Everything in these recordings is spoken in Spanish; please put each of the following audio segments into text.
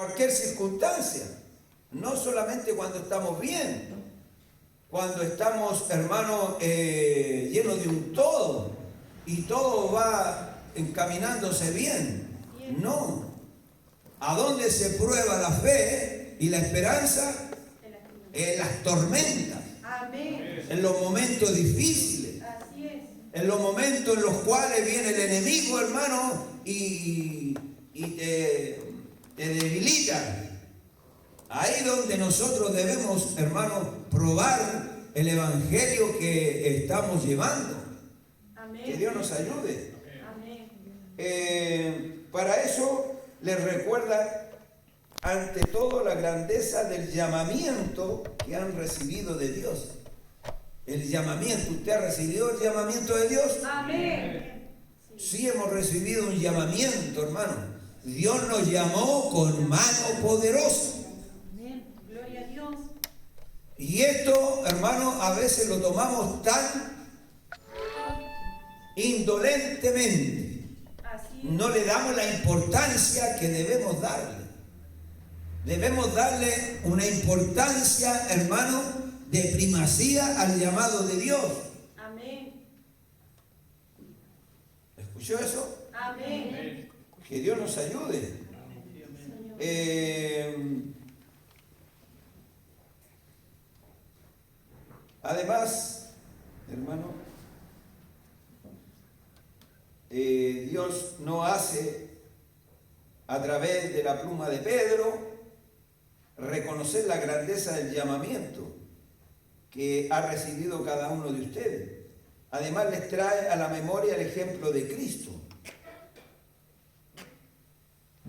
cualquier circunstancia, no solamente cuando estamos bien, cuando estamos, hermanos, llenos de un todo y todo va encaminándose bien. No. ¿A dónde se prueba la fe y la esperanza? En las tormentas. Amén. En los momentos difíciles. Así es. En los momentos en los cuales viene el enemigo, hermano, y te debilita. Ahí donde nosotros debemos, hermano, probar el evangelio que estamos llevando. Amén. Que Dios nos ayude. Amén. Para eso les recuerda ante todo la grandeza del llamamiento que han recibido de Dios. El llamamiento, ¿usted ha recibido el llamamiento de Dios? Amén. Sí, hemos recibido un llamamiento, hermano. Dios nos llamó con mano poderosa. Amén. Gloria a Dios. Y esto, hermano, a veces lo tomamos tan indolentemente. Así es. No le damos la importancia que debemos darle. Debemos darle una importancia, hermano, de primacía al llamado de Dios. Amén. ¿Escuchó eso? Amén. Que Dios nos ayude. Además, hermano, Dios no hace a través de la pluma de Pedro reconocer la grandeza del llamamiento que ha recibido cada uno de ustedes. Además les trae a la memoria el ejemplo de Cristo.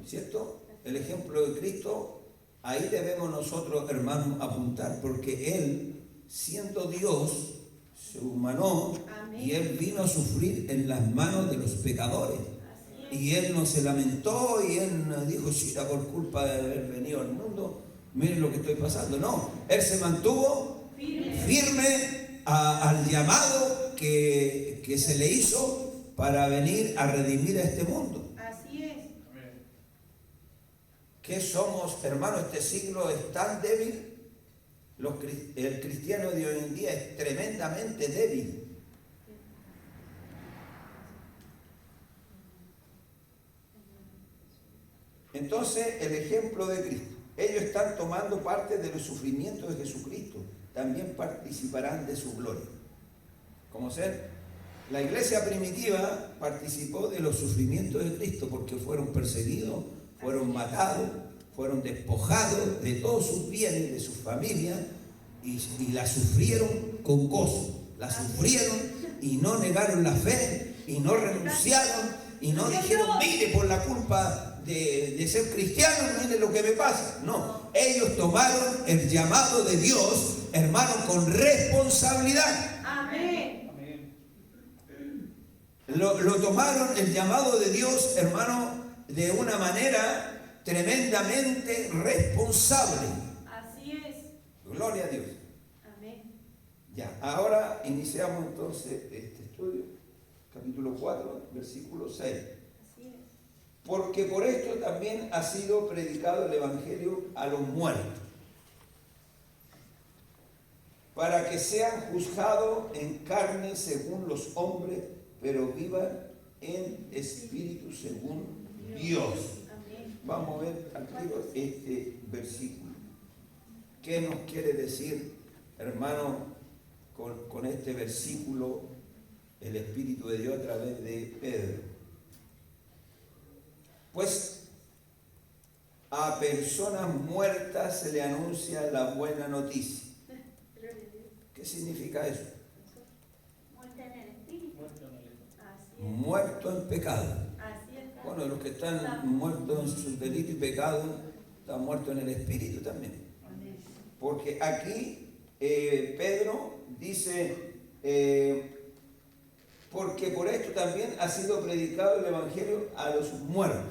¿Cierto? El ejemplo de Cristo, ahí debemos nosotros, hermanos, apuntar, porque Él, siendo Dios, se humanó. Amén. Y Él vino a sufrir en las manos de los pecadores. Así es. Y Él no se lamentó y Él no dijo, si era por culpa de haber venido al mundo, miren lo que estoy pasando. No, Él se mantuvo firme al llamado que se le hizo para venir a redimir a este mundo. Así es. ¿Qué somos, hermano? Este siglo es tan débil. El cristiano de hoy en día es tremendamente débil. Entonces, el ejemplo de Cristo. Ellos están tomando parte de los sufrimientos de Jesucristo. También participarán de su gloria. Como ser, la iglesia primitiva participó de los sufrimientos de Cristo porque fueron perseguidos, fueron matados, fueron despojados de todos sus bienes, de sus familias, y la sufrieron con gozo. La sufrieron y no negaron la fe, y no renunciaron, y no dijeron, mire, por la culpa de ser cristiano, mire lo que me pasa. No, ellos tomaron el llamado de Dios, hermano, con responsabilidad. Amén. Lo tomaron el llamado de Dios, hermano, de una manera tremendamente responsable. Así es. Gloria a Dios. Amén. Ya, ahora iniciamos entonces este estudio, capítulo 4, versículo 6. Así es. Porque por esto también ha sido predicado el evangelio a los muertos, para que sean juzgados en carne según los hombres, pero vivan en espíritu según Dios. Amén. Vamos a ver aquí este versículo. ¿Qué nos quiere decir, hermano, con este versículo el Espíritu de Dios a través de Pedro? Pues a personas muertas se le anuncia la buena noticia. ¿Qué significa eso? Muerte en el espíritu. Así es. Muerto en pecado. Así es. Bueno, los que están muertos en sus delitos y pecados están muertos en el espíritu también. Amén. Porque aquí Pedro dice, porque por esto también ha sido predicado el evangelio a los muertos,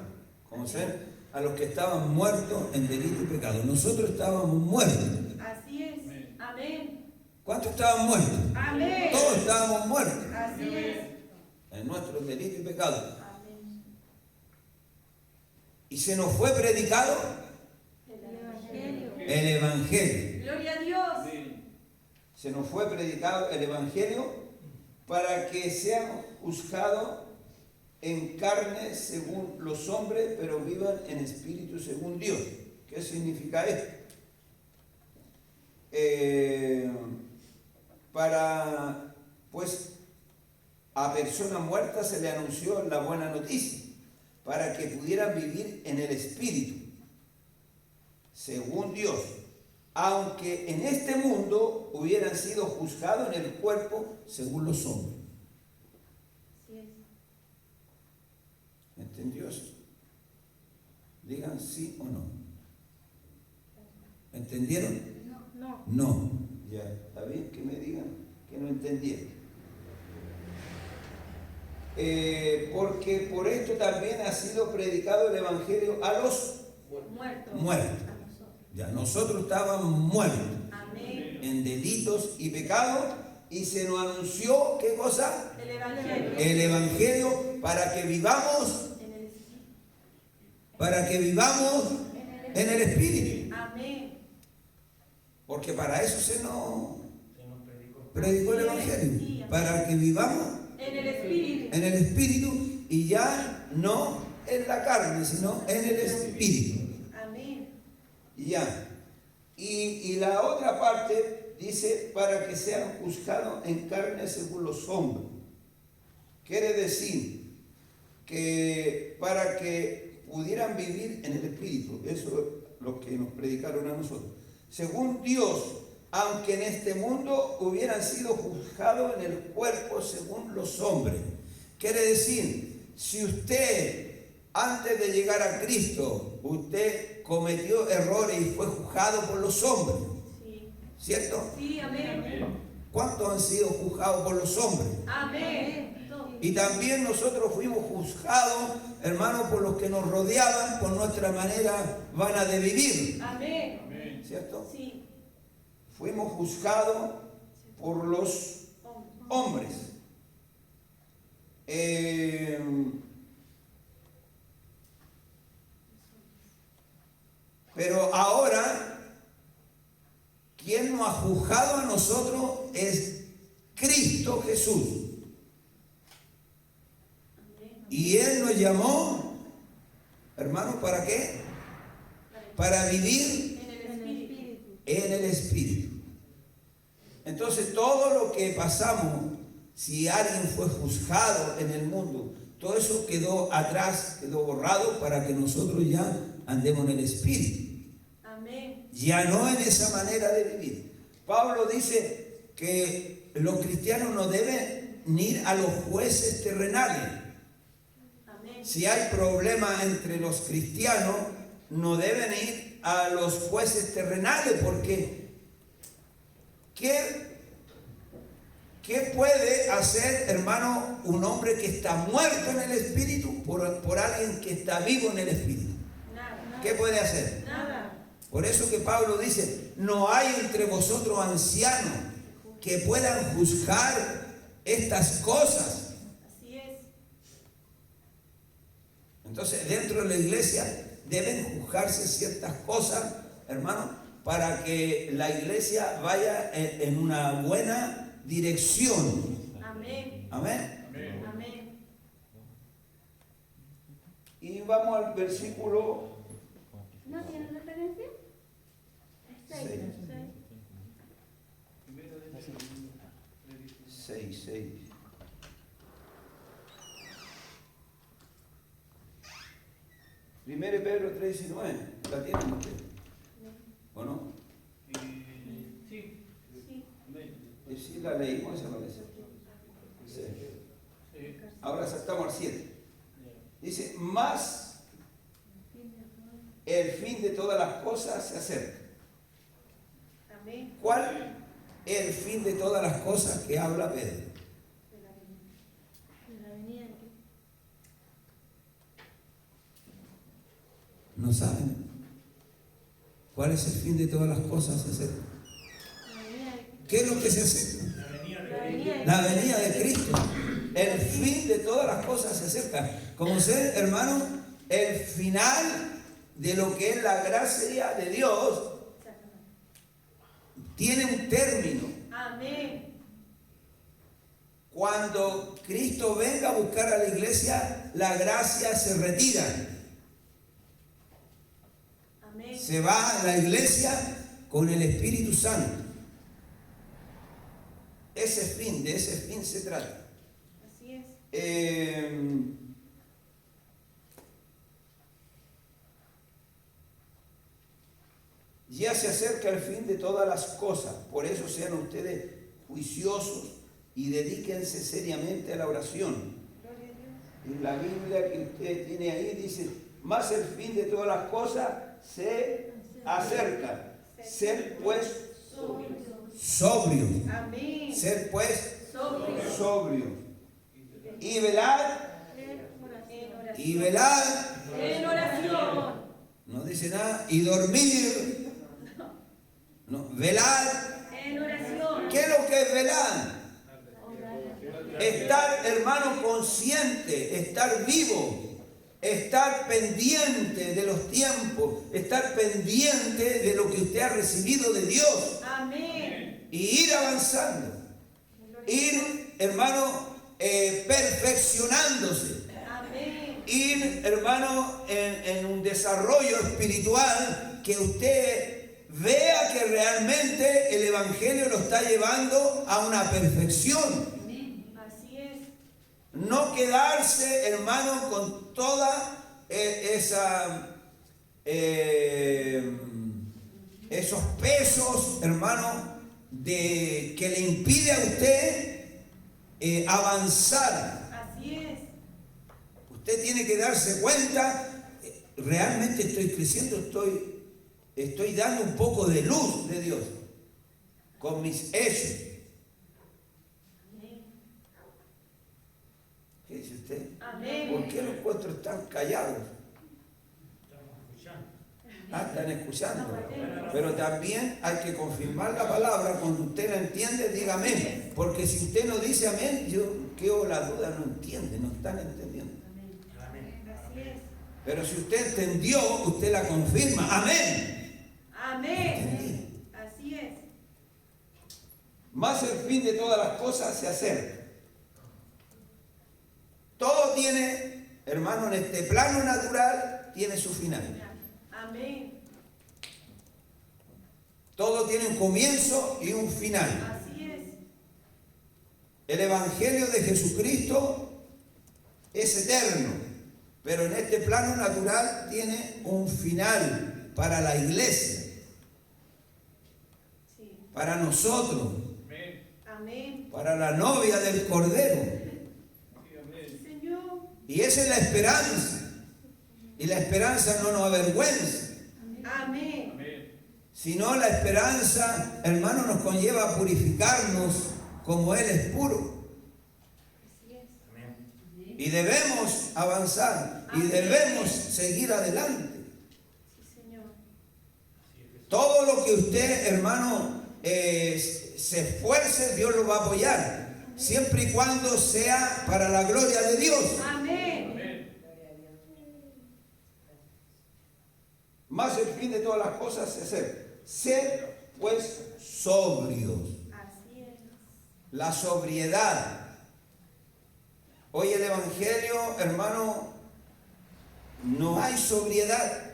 como ser a los que estaban muertos en delito y pecado. Nosotros estábamos muertos. Así es. Amén. ¿Cuántos estaban muertos? Amén. Todos estábamos muertos Así es. en nuestros delitos y pecados. Amén. Y se nos fue predicado el Evangelio. Gloria a Dios. Se nos fue predicado el Evangelio para que sean juzgados en carne según los hombres, pero vivan en espíritu según Dios. ¿Qué significa esto? Pues a personas muertas se le anunció la buena noticia, para que pudieran vivir en el espíritu, según Dios, aunque en este mundo hubieran sido juzgados en el cuerpo según los hombres. ¿Entendió eso? Digan sí o no. ¿Entendieron? No. No. Ya, está bien que me digan que no entendieron. Porque por esto también ha sido predicado el Evangelio a los muertos. Ya, nosotros estábamos muertos. Amén. En delitos y pecados, y se nos anunció, ¿qué cosa? El Evangelio. El Evangelio para que vivamos en el Espíritu. Amén. Porque para eso se nos predicó el Evangelio, para que vivamos En el Espíritu. en el Espíritu, y ya no en la carne, sino en el Espíritu. Amén. Ya. Y la otra parte dice, para que sean juzgados en carne según los hombres. Quiere decir que para que pudieran vivir en el Espíritu, eso es lo que nos predicaron a nosotros, según Dios, aunque en este mundo hubieran sido juzgados en el cuerpo según los hombres. Quiere decir, si usted antes de llegar a Cristo, usted cometió errores y fue juzgado por los hombres, Sí. ¿cierto? Sí, amén. ¿Cuántos han sido juzgados por los hombres? Amén. Y también nosotros fuimos juzgados, hermanos, por los que nos rodeaban, por nuestra manera vana de vivir, Amén. ¿cierto? Sí. Fuimos juzgados por los hombres. Pero ahora, quien nos ha juzgado a nosotros es Cristo Jesús. Y Él nos llamó, hermanos, ¿para qué? Para vivir en el Espíritu. Entonces, todo lo que pasamos, si alguien fue juzgado en el mundo, todo eso quedó atrás, quedó borrado para que nosotros ya andemos en el Espíritu. Amén. Ya no en esa manera de vivir. Pablo dice que los cristianos no deben ir a los jueces terrenales. Amén. Si hay problemas entre los cristianos, no deben ir a los jueces terrenales, porque ¿qué puede hacer, hermano, un hombre que está muerto en el Espíritu por alguien que está vivo en el Espíritu? Nada. ¿Qué puede hacer? Nada. Por eso que Pablo dice, no hay entre vosotros ancianos que puedan juzgar estas cosas. Así es. Entonces, dentro de la iglesia deben juzgarse ciertas cosas, hermano, para que la iglesia vaya en una buena dirección. Amén. Amén. Amén. Y vamos al versículo ¿No tiene referencia? 6. Primero Pedro 3:19. ¿La tienen ustedes? ¿O no? Sí. Sí. Y sí, la leímos esa vez. Sí. Ahora saltamos al 7. Dice, más el fin de todas las cosas se acerca. Amén. ¿Cuál es el fin de todas las cosas que habla Pedro? ¿No saben? ¿Cuál es el fin de todas las cosas? Se acerca. ¿Qué es lo que se acerca? La venida de Cristo. El fin de todas las cosas se acerca. Como ser, hermano, el final de lo que es la gracia de Dios tiene un término. Amén. Cuando Cristo venga a buscar a la iglesia, la gracia se retira. Amén. Se va a la iglesia con el Espíritu Santo. De ese fin se trata. Así es. Ya se acerca el fin de todas las cosas, por eso sean ustedes juiciosos y dedíquense seriamente a la oración. Gloria a Dios. En la Biblia que usted tiene ahí dice, más el fin de todas las cosas se acerca. Ser pues sobrios. Amén. Ser pues Sobrios. sobrios. Y velad. Y velad. En oración. No dice nada. Y dormir. No, velad. En oración. ¿Qué es lo que es velar? Estar, hermano, consciente, estar vivo, estar pendiente de los tiempos, estar pendiente de lo que usted ha recibido de Dios Amén. y ir avanzando, ir, hermano, perfeccionándose, Amén. ir, hermano, en un desarrollo espiritual que usted vea que realmente el Evangelio lo está llevando a una perfección. Así es. No quedarse, hermano, con toda esos pesos, hermano, que le impide a usted avanzar. Así es. Usted tiene que darse cuenta, realmente estoy creciendo, estoy dando un poco de luz de Dios con mis hechos. Amén. ¿Qué dice usted? Amén. ¿Por qué los cuatro están callados? Están escuchando. Pero también hay que confirmar la palabra. Cuando usted la entiende, diga amén. Porque si usted no dice amén, yo quedo la duda, no entiende, no están entendiendo. Así es. Pero si usted entendió, usted la confirma. Amén. Amén. Así es. Más el fin de todas las cosas se acerca. Todo tiene, hermano, en este plano natural, tiene su final. Amén. Todo tiene un comienzo y un final. Así es. El Evangelio de Jesucristo es eterno, pero en este plano natural tiene un final para la iglesia, Sí. para nosotros, Amén. para la novia del Cordero. Sí, Señor. Y esa es la esperanza. Y la esperanza no nos avergüenza, Amén. sino la esperanza, hermano, nos conlleva a purificarnos como Él es puro. Así es. Y debemos avanzar y debemos seguir adelante. Sí, Señor. Todo lo que usted, hermano, se esfuerce, Dios lo va a apoyar, siempre y cuando sea para la gloria de Dios. Amén. Más el fin de todas las cosas se acerca. Sed pues sobrios. Así es. La sobriedad. Hoy el Evangelio, hermano, no hay sobriedad.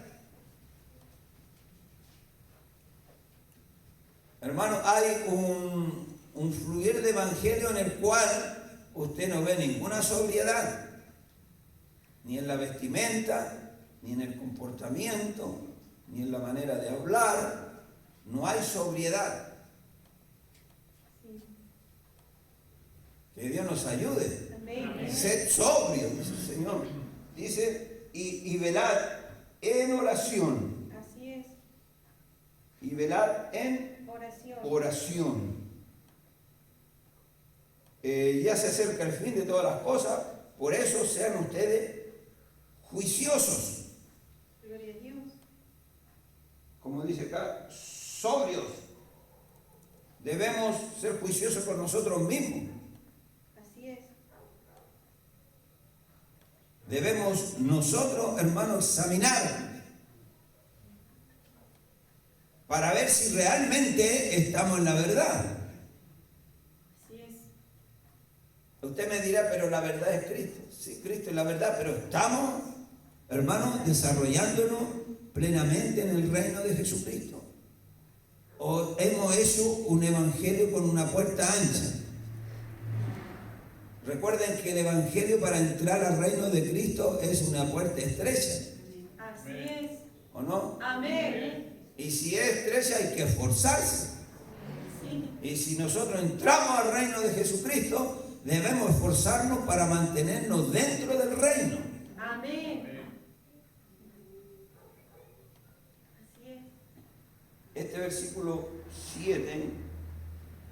Hermano, hay un fluir de Evangelio en el cual usted no ve ninguna sobriedad, ni en la vestimenta, ni en el comportamiento, ni en la manera de hablar. No hay sobriedad. Sí. Que Dios nos ayude. Amén. Sed sobrio, dice el Señor. Dice, y velad en oración. Así es. Y velad en Oración. oración. Ya se acerca el fin de todas las cosas, por eso sean ustedes juiciosos. Gloria a Dios. Como dice acá, sobrios. Debemos ser juiciosos con nosotros mismos. Así es. Debemos nosotros, hermanos, examinar para ver si realmente estamos en la verdad. Así es. Usted me dirá, pero la verdad es Cristo. Sí, Cristo es la verdad, pero estamos, hermanos, desarrollándonos plenamente en el reino de Jesucristo. O hemos hecho un evangelio con una puerta ancha. Recuerden que el evangelio para entrar al reino de Cristo es una puerta estrecha, Así es. ¿o no? Amén. Y si es estrecha hay que esforzarse. Sí. Y si nosotros entramos al reino de Jesucristo, debemos esforzarnos para mantenernos dentro del reino. Amén. Así es. Este versículo 7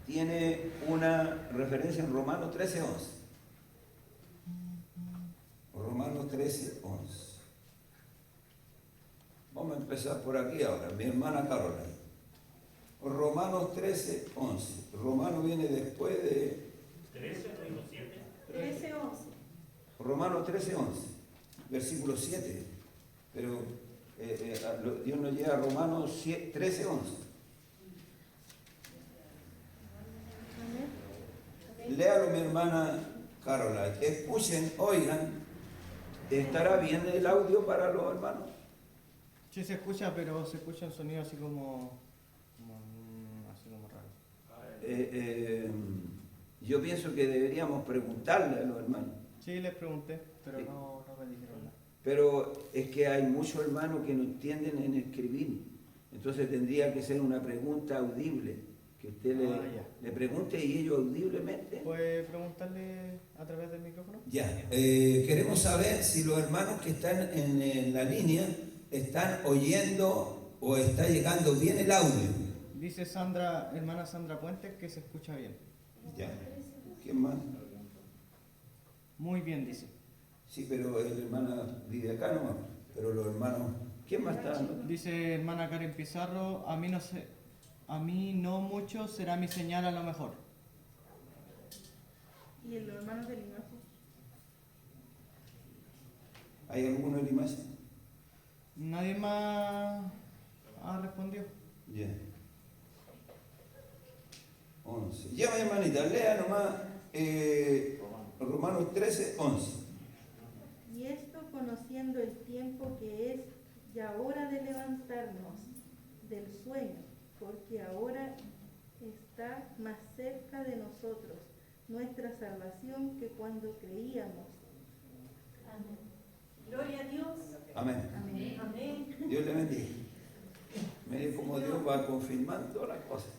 tiene una referencia en Romanos 13:11. Romanos 13:11. Vamos a empezar por aquí ahora, mi hermana Carola. Romanos 13:11. Romano viene después de 13:11. Romanos 13:11, versículo 7. Pero Dios nos lleva a Romanos 13:11. Léalo, mi hermana Carola. Escuchen, oigan. ¿Estará bien el audio para los hermanos? Sí se escucha, pero se escucha un sonido así como raro. Yo pienso que deberíamos preguntarle a los hermanos. Sí, les pregunté, pero Sí. no me dijeron nada. Pero es que hay muchos hermanos que no entienden en escribir. Entonces tendría que ser una pregunta audible. Que usted le pregunte y ellos audiblemente. ¿Puede preguntarle a través del micrófono? Ya. Queremos saber si los hermanos que están en la línea están oyendo o está llegando bien el audio. Dice hermana Sandra Puentes, que se escucha bien. Ya. ¿Quién más? Muy bien, dice. Sí, pero la hermana vive acá nomás. Pero los hermanos... ¿Quién más está? Dice hermana Karen Pizarro, a mí no mucho será mi señal a lo mejor. ¿Y los hermanos del Limache? ¿Hay alguno en la imagen? Nadie más ha respondido. Ya. 11. Ya, mi hermanita, lea nomás Romanos 13:11. Y esto conociendo el tiempo que es ya hora de levantarnos del sueño, porque ahora está más cerca de nosotros nuestra salvación que cuando creíamos. Amén. Gloria a Dios. Amén. Amén. Amén. Dios le bendiga. Mire cómo Dios va confirmando todas las cosas.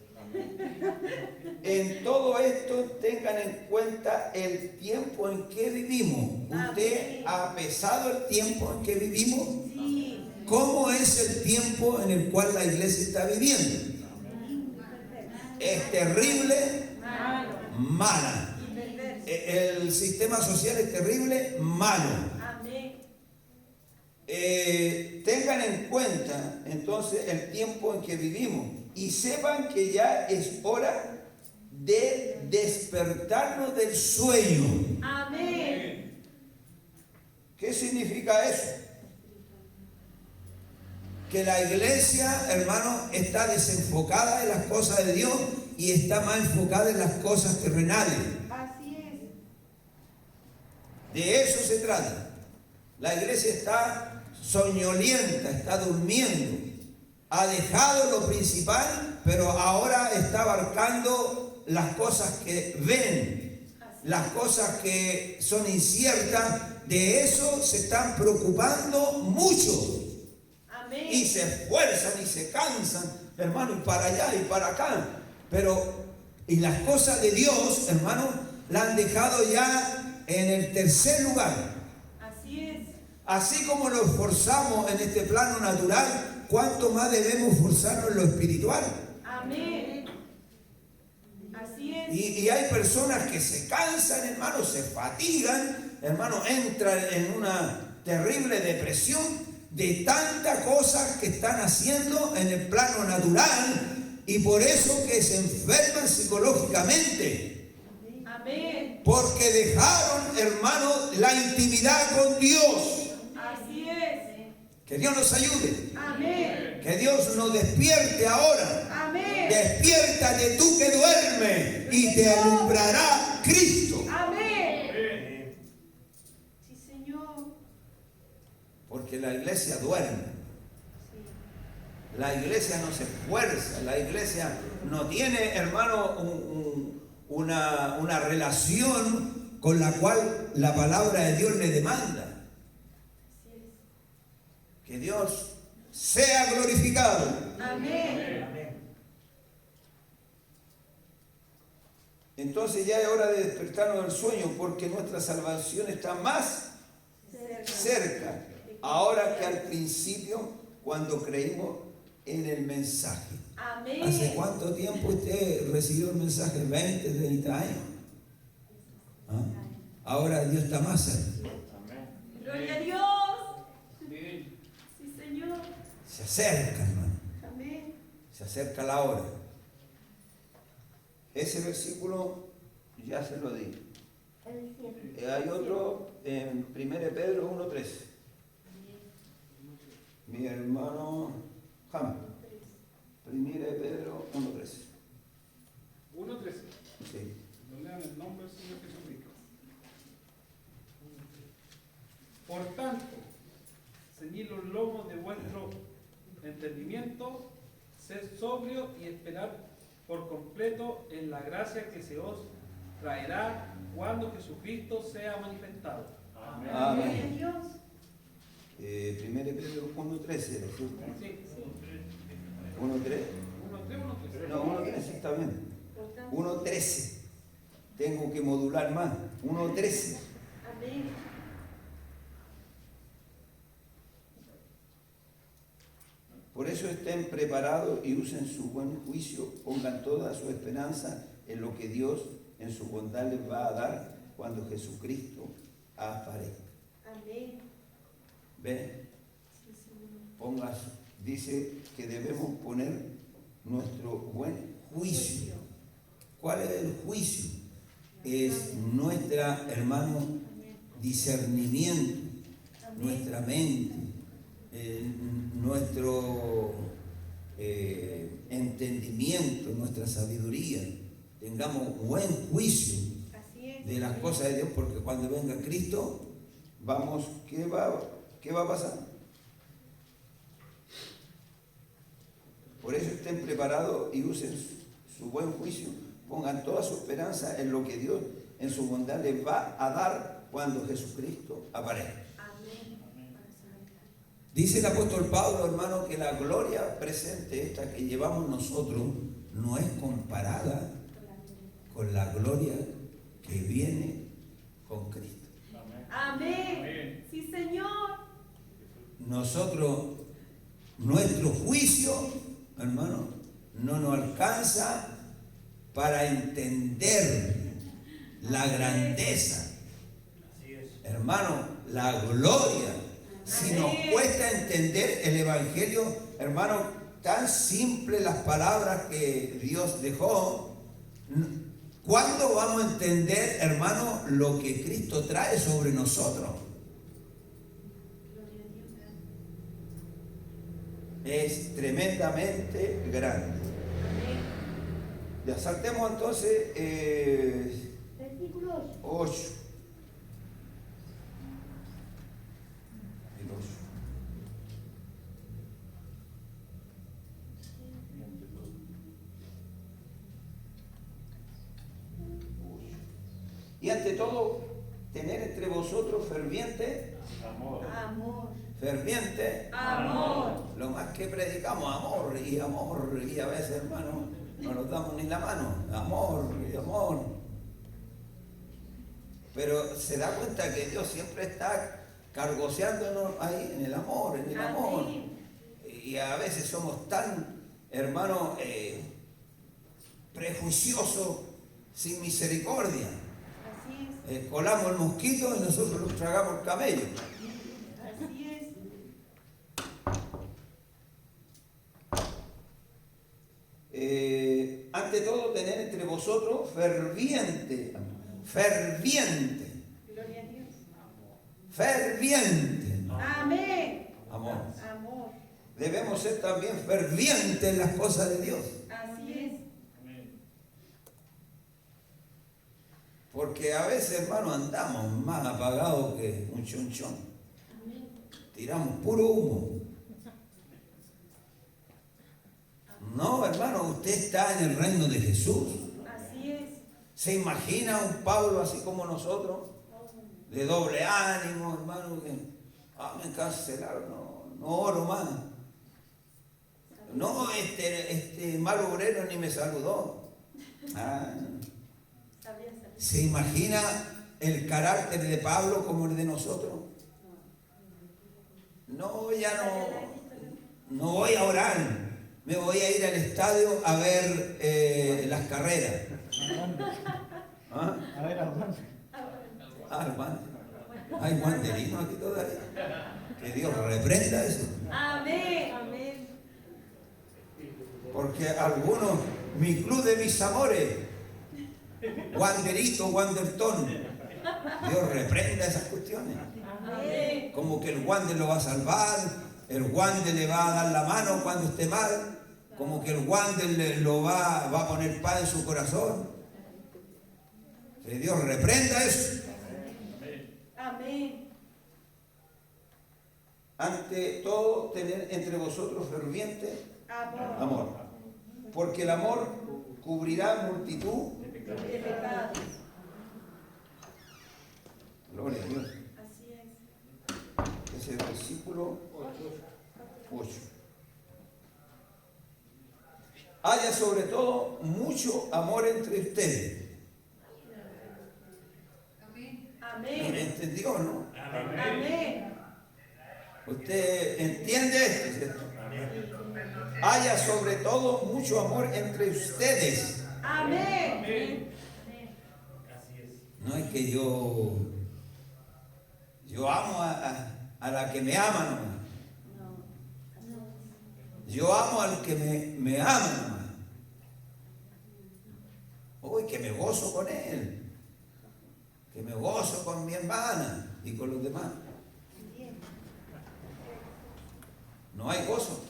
En todo esto tengan en cuenta el tiempo en que vivimos. ¿Usted ha pesado el tiempo en que vivimos? Sí. ¿Cómo es el tiempo en el cual la iglesia está viviendo? Es terrible, Malo. mala. Y perverso. El sistema social es terrible, malo. Amén. Tengan en cuenta entonces el tiempo en que vivimos y sepan que ya es hora de despertarnos del sueño. Amén. ¿Qué significa eso? Que la iglesia, hermano, está desenfocada de las cosas de Dios y está más enfocada en las cosas terrenales. Así es. De eso se trata. La iglesia está soñolienta, está durmiendo. Ha dejado lo principal, pero ahora está abarcando las cosas que ven, las cosas que son inciertas. De eso se están preocupando mucho. Amén. Y se esfuerzan y se cansan, hermano, y para allá y para acá. Y las cosas de Dios, hermano, la han dejado ya en el tercer lugar. Así es. Así como nos esforzamos en este plano natural, ¿cuánto más debemos esforzarnos en lo espiritual? Amén. Así es. Y hay personas que se cansan, hermano, se fatigan, hermano, entran en una terrible depresión de tantas cosas que están haciendo en el plano natural y por eso que se enferman psicológicamente. Amén. Porque dejaron, hermano, la intimidad con Dios. Así es. Que Dios nos ayude. Amén. Que Dios nos despierte ahora. Amén. Despiértate tú que duermes y te alumbrará Cristo. Amén. Sí, Señor. Porque la iglesia duerme. Sí. La iglesia no se esfuerza. La iglesia no tiene, hermano, una relación con la cual la palabra de Dios le demanda. Así es. Que Dios sea glorificado. Amén. Entonces ya es hora de despertarnos del sueño, porque nuestra salvación está más cerca ahora que al principio, cuando creímos en el mensaje. Amén. ¿Hace cuánto tiempo usted recibió el mensaje? 20, 30 años. ¿Ah? Ahora Dios está más cerca. Gloria a Dios. Amén. Sí, Señor. Se acerca, hermano. Amén. Se acerca la hora. Ese versículo ya se lo di. El 7. Hay otro en 1 Pedro 1:13. Mi hermano James. 1 Pedro 1:13. 1:13. Sí. No lean el nombre del Señor Jesucristo. Por tanto, ceñid los lomos de vuestro entendimiento, sed sobrio y esperad por completo en la gracia que se os traerá cuando Jesucristo sea manifestado. Amén. Gloria a Dios. 1 Pedro 1:13, ¿cierto? Sí. 1:3. 1:3. No, 1:13 está bien. Por tanto. 1:13. Tengo que modular más. 1:13. Amén. Por eso estén preparados y usen su buen juicio, pongan toda su esperanza en lo que Dios en su bondad les va a dar cuando Jesucristo aparezca. Amén. ¿Ven? Sí, Señor. Pongas, dice que debemos poner nuestro buen juicio. ¿Cuál es el juicio? Es nuestra, hermano, Amén. discernimiento, Amén. nuestra mente, nuestro entendimiento, nuestra sabiduría. Tengamos buen juicio Así es. de las cosas de Dios, porque cuando venga Cristo, vamos, ¿qué va a pasar? Por eso estén preparados y usen su buen juicio, pongan toda su esperanza en lo que Dios en su bondad les va a dar cuando Jesucristo aparezca. Amén. Dice el apóstol Pablo, hermano, que la gloria presente, esta que llevamos nosotros, no es comparada con la gloria que viene con Cristo. Amén. Sí, Señor. Nosotros, nuestro juicio, hermano, no nos alcanza para entender la grandeza. Hermano, la gloria. Si nos cuesta entender el Evangelio, hermano, tan simple las palabras que Dios dejó, ¿cuándo vamos a entender, hermano, lo que Cristo trae sobre nosotros? Gloria a Dios. Es tremendamente grande. Amén. Ya saltemos entonces Versículo 8. 8. El 8. Y ante todo, tener entre vosotros ferviente, Amor. ferviente, Amor. lo más que predicamos, amor, y a veces, hermano, no nos damos ni la mano, amor y amor. Pero se da cuenta que Dios siempre está cargoseándonos ahí en el amor, en el amor. Amén. Y a veces somos tan, hermano, prejuiciosos, sin misericordia. Así es. Colamos el mosquito y nosotros nos tragamos el camello. Así es. Ante todo, tener entre vosotros ferviente, Gloria a Dios. ferviente Amén. amor. debemos ser también fervientes en las cosas de Dios. Así es. Porque a veces, hermano, andamos más apagados que un chonchón. Tiramos puro humo. No, hermano, usted está en el reino de Jesús. Así es. ¿Se imagina un Pablo así como nosotros? De doble ánimo, hermano, que me cancelaron, no oro más. No, este mal obrero ni me saludó. ¿Se imagina el carácter de Pablo como el de nosotros? No, ya no voy a orar. Me voy a ir al estadio a ver las carreras. ¿Ah? A ver, aguanta. El guante. Hay guanterino aquí todavía. Que Dios reprenda eso. Amén. Amén. Porque algunos, mi club de mis amores, Wanderito, Wanderton, Dios reprenda esas cuestiones. Amén. Como que el Wander lo va a salvar, el Wander le va a dar la mano cuando esté mal, como que el Wander lo va a poner paz en su corazón. Que Dios reprenda eso. Amén. Ante todo, tener entre vosotros ferviente amor. Porque el amor cubrirá multitud De pecados. Gloria a Dios. Así es. Es el versículo 8. Haya sobre todo mucho amor entre ustedes. Amén. ¿Me entendió, no? Amén. ¿Usted entiende esto, cierto? Haya sobre todo mucho amor entre ustedes. Amén. No es que yo amo a la que me ama nomás. Yo amo al que me ama nomás. Uy, que me gozo con él. Que me gozo con mi hermana y con los demás. No hay gozo.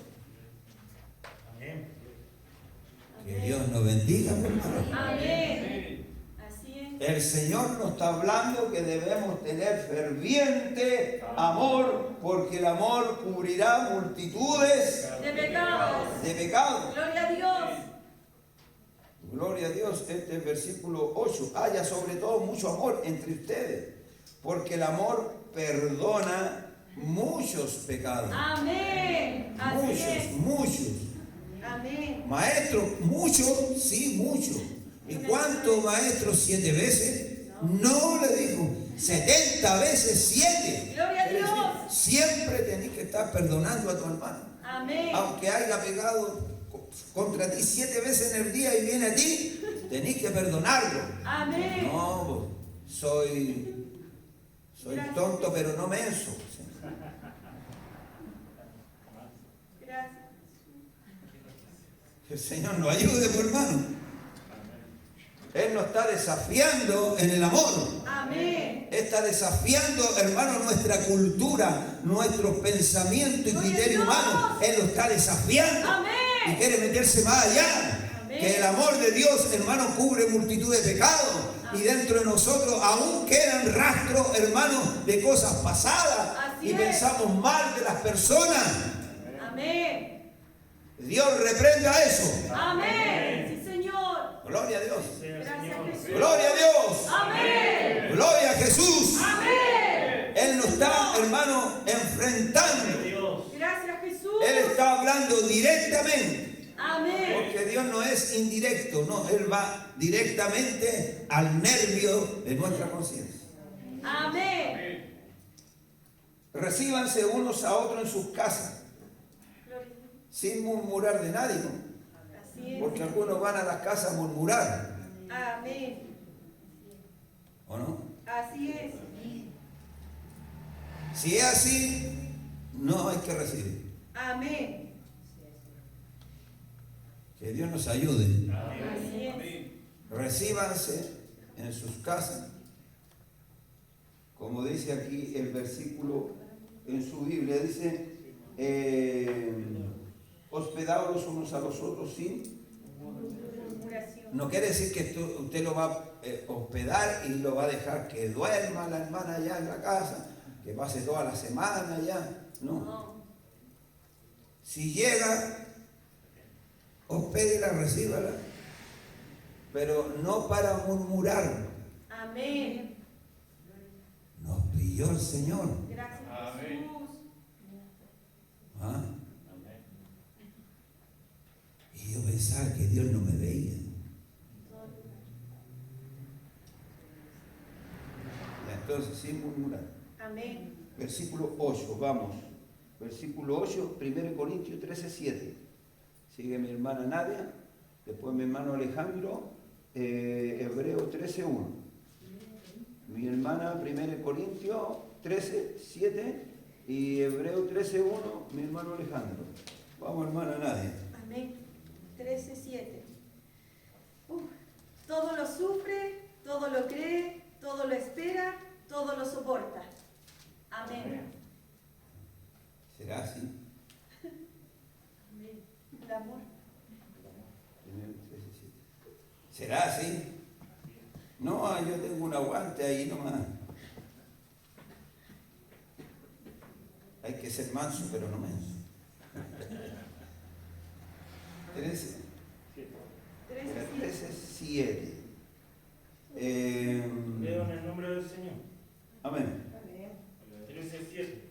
Que Dios nos bendiga, hermano. Amén. Así es. El Señor nos está hablando que debemos tener ferviente amor, porque el amor cubrirá multitudes De pecados. de pecados. Gloria a Dios. Gloria a Dios, este es el versículo 8. Haya sobre todo mucho amor entre ustedes, porque el amor perdona muchos pecados. Amén. Así es. Muchos. Amén. Maestro, mucho, sí, mucho. ¿Y cuánto, maestro? 7 veces. No, le dijo, 70 veces 7. Gloria a Dios. Siempre tenés que estar perdonando a tu hermano. Amén. Aunque haya pegado contra ti 7 veces en el día y viene a ti, tenés que perdonarlo. Amén. No, soy tonto, pero no menso. Gracias. Que el Señor nos ayude, por hermano. Él nos está desafiando en el amor. Amén. Está desafiando, hermano, nuestra cultura, nuestros pensamientos y criterio humano. Él lo está desafiando. Amén. Y quiere meterse más allá. Amén. Que el amor de Dios, hermano, cubre multitud de pecados. Y dentro de nosotros aún quedan rastros, hermano, de cosas pasadas. Así Y es. pensamos mal de las personas. Amén. Dios reprenda eso. Amén. Sí, Señor. Gloria a Dios. Gracias, Jesús. Gloria a Dios. Amén. Gloria a Jesús. Amén. Él nos está, hermano, enfrentando. Gracias, Jesús. Él está hablando directamente. Amén. Porque Dios no es indirecto, no. Él va directamente al nervio de nuestra conciencia. Amén. Recíbanse unos a otros en sus casas, Gloria. sin murmurar de nadie, ¿no? Así es. Porque algunos van a las casas a murmurar, Amén. ¿o no? Así es. Si es así, no hay que recibir. Amén. Que Dios nos ayude. Así es. Recíbanse en sus casas, como dice aquí el versículo en su Biblia, dice, hospedados los unos a los otros sin... Murmuración. No quiere decir que usted lo va a hospedar y lo va a dejar que duerma la hermana allá en la casa, que pase toda la semana allá. No. No. Si llega, hospédela, recíbala, pero no para murmurar. Amén. Nos pilló el Señor. Gracias, Amén. Jesús. ¿Ah? Y yo pensaba que Dios no me veía. Ya, entonces, sin murmurar. Amén. Versículo 8, vamos. Versículo 8, 1 Corintios 13:7. Sigue mi hermana Nadia, después mi hermano Alejandro, Hebreo 13:1. Mi hermana 1 Corintios 13:7 y Hebreo 13:1, mi hermano Alejandro. Vamos, hermana Nadia. Amén. 13:7. Todo lo sufre, todo lo cree, todo lo espera, todo lo soporta. Amén. ¿Será así? Amén. El amor. 13:7. ¿Será así? No, yo tengo un aguante ahí nomás. Hay que ser manso, pero no menso. 13. 13:7. Leo en el nombre del Señor. Amén. 13:7.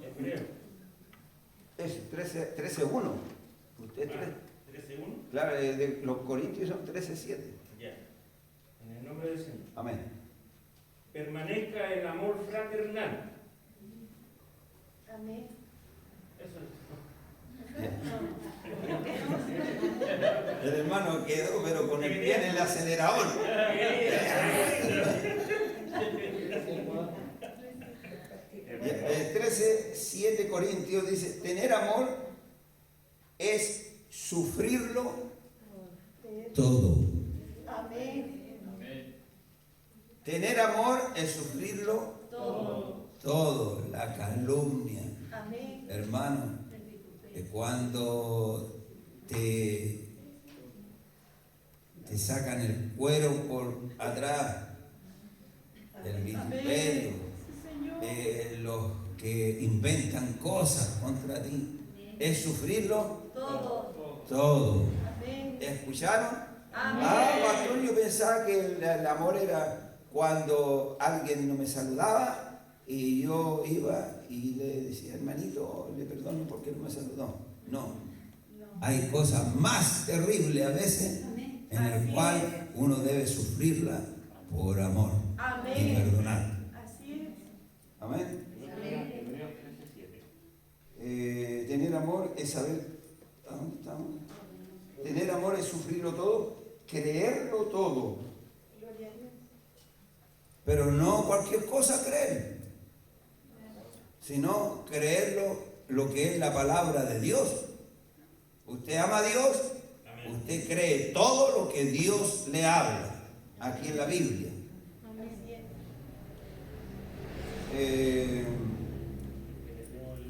Hebreo. Eso, 13:1. Usted 13:1. claro, de los Corintios son 13:7. Ya. En el nombre del Señor. Amén. Permanezca el amor fraternal. Amén. Eso es. El hermano quedó, pero con el pie en el acelerador. El 13:7 Corintios dice, tener amor es sufrirlo todo. Amén. Tener amor es sufrirlo Todo. todo. La calumnia, Amén. hermano, que cuando te sacan el cuero por atrás, el vituperio, los que inventan cosas contra ti, es sufrirlo Todo. todo. Amén. ¿Escucharon? Amén. Ah, pastor, yo pensaba que el amor era cuando alguien no me saludaba y yo iba y le decía, hermanito, le perdono porque no me saludó. No, hay cosas más terribles a veces en el cual uno debe sufrirla por amor y Amén. perdonar. Así es. Amén. Hebreo 13:7. Tener amor es saber, ¿a dónde estamos? Tener amor es sufrirlo todo, creerlo todo, Gloria a Dios. pero no cualquier cosa creer, sino creerlo lo que es la palabra de Dios. Usted ama a Dios, usted cree todo lo que Dios le habla aquí en la Biblia. Así es.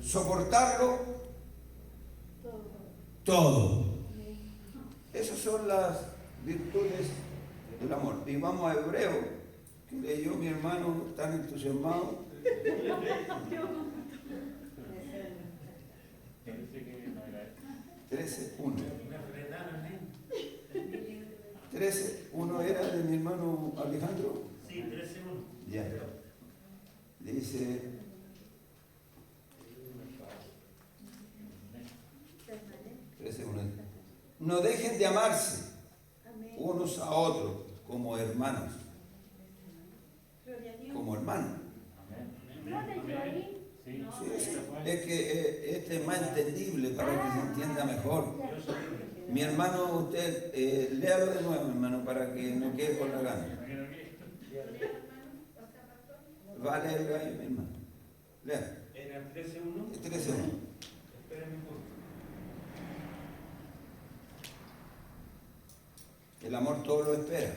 Soportarlo Todo. todo. Esas son las virtudes del amor. Y vamos a Hebreo, que leyó mi hermano tan entusiasmado. 13:1. 13:1 era de mi hermano Alejandro. Sí, 13:1. Ya. Dice, Permanece. 13:1. No dejen de amarse Amén. unos a otros como hermanos. Gloria a Dios. Como hermanos. ¿No leyó ahí? Sí. No. Sí, sí. Es que este es más entendible para que se entienda mejor. Mi hermano, usted, léalo de nuevo, hermano, para que no quede con la gana. Va a leerlo ahí, mi hermano. Lea. En el 13:1. 13:1. Espérame un poco. El amor todo lo espera.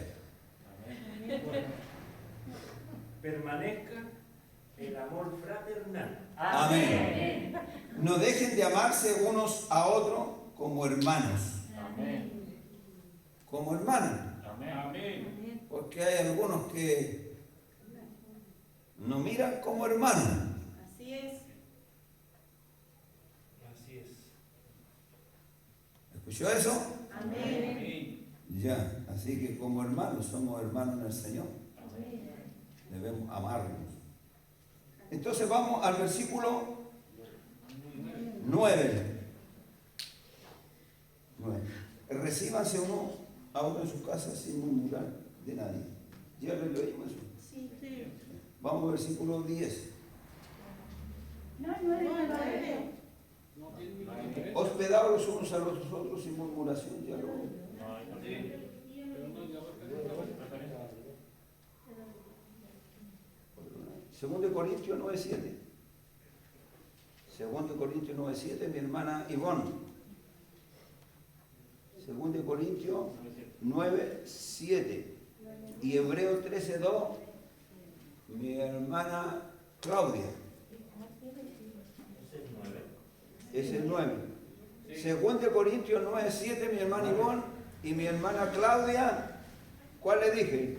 Permanezca el amor fraternal. Amén. No dejen de amarse unos a otros como hermanos. Amén. Como hermanos. Amén. Amén. Porque hay algunos que nos miran como hermanos. Así es. Así es. ¿Escuchó eso? Amén. Amén. Ya, así que como hermanos, somos hermanos en el Señor. Amén. Debemos amarnos. Entonces vamos al versículo 9. Recíbanse uno a otro en su casa sin murmurar de nadie. ¿Ya lo leímos eso? Sí, sí. Vamos al versículo 10. No, no es No, nueve. No tiene ni que ver. Hospedados los unos a los otros sin murmuración. Ya lo. No hay Pero no, ya va a tener. Segundo de Corintios 9:7. Segundo de Corintios 9:7, mi hermana Ivonne. Segundo de Corintios 9:7. Y Hebreo 13:2, mi hermana Claudia. Es el 9. Segundo de Corintios 9:7, mi hermana Ivonne y mi hermana Claudia. ¿Cuál le dije?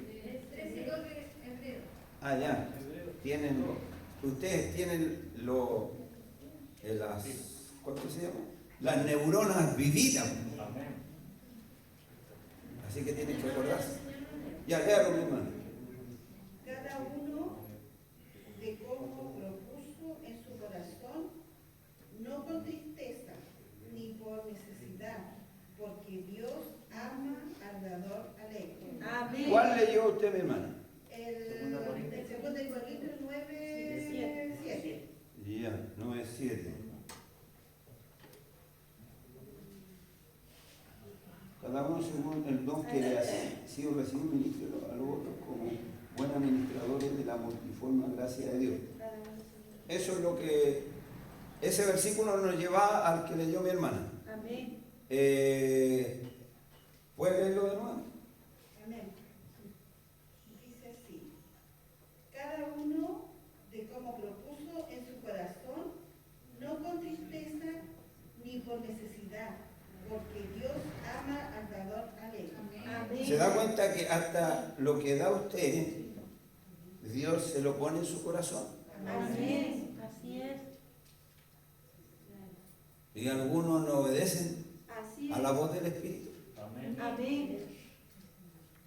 Ah, ya. Tienen, ustedes tienen las, ¿cómo se llama? Las neuronas vividas. Amén. Así que tienen que acordarse. Ya, léalo, mi hermano. Cada uno de cómo propuso en su corazón, no con tristeza ni por necesidad, porque Dios ama al dador alegre. Amén. ¿Cuál leyó usted, mi hermana? El 2 Corintios 9:7. Ya, 9:7. Cada uno según el don que le ha sido recibido, ministro a los otros como buenos administradores de la multiforme gracia de Dios. Eso es lo que ese versículo nos lleva al que leyó mi hermana. Amén. ¿Puede leerlo de nuevo? Amén. Dice así: cada uno de cómo propuso en su corazón, no con tristeza ni por necesidad, porque Dios ama al dador alegre. Amén. Se da cuenta que hasta lo que da usted, Dios se lo pone en su corazón. Amén. Así es. Y algunos no obedecen Así es. a la voz del Espíritu Amén. Amén.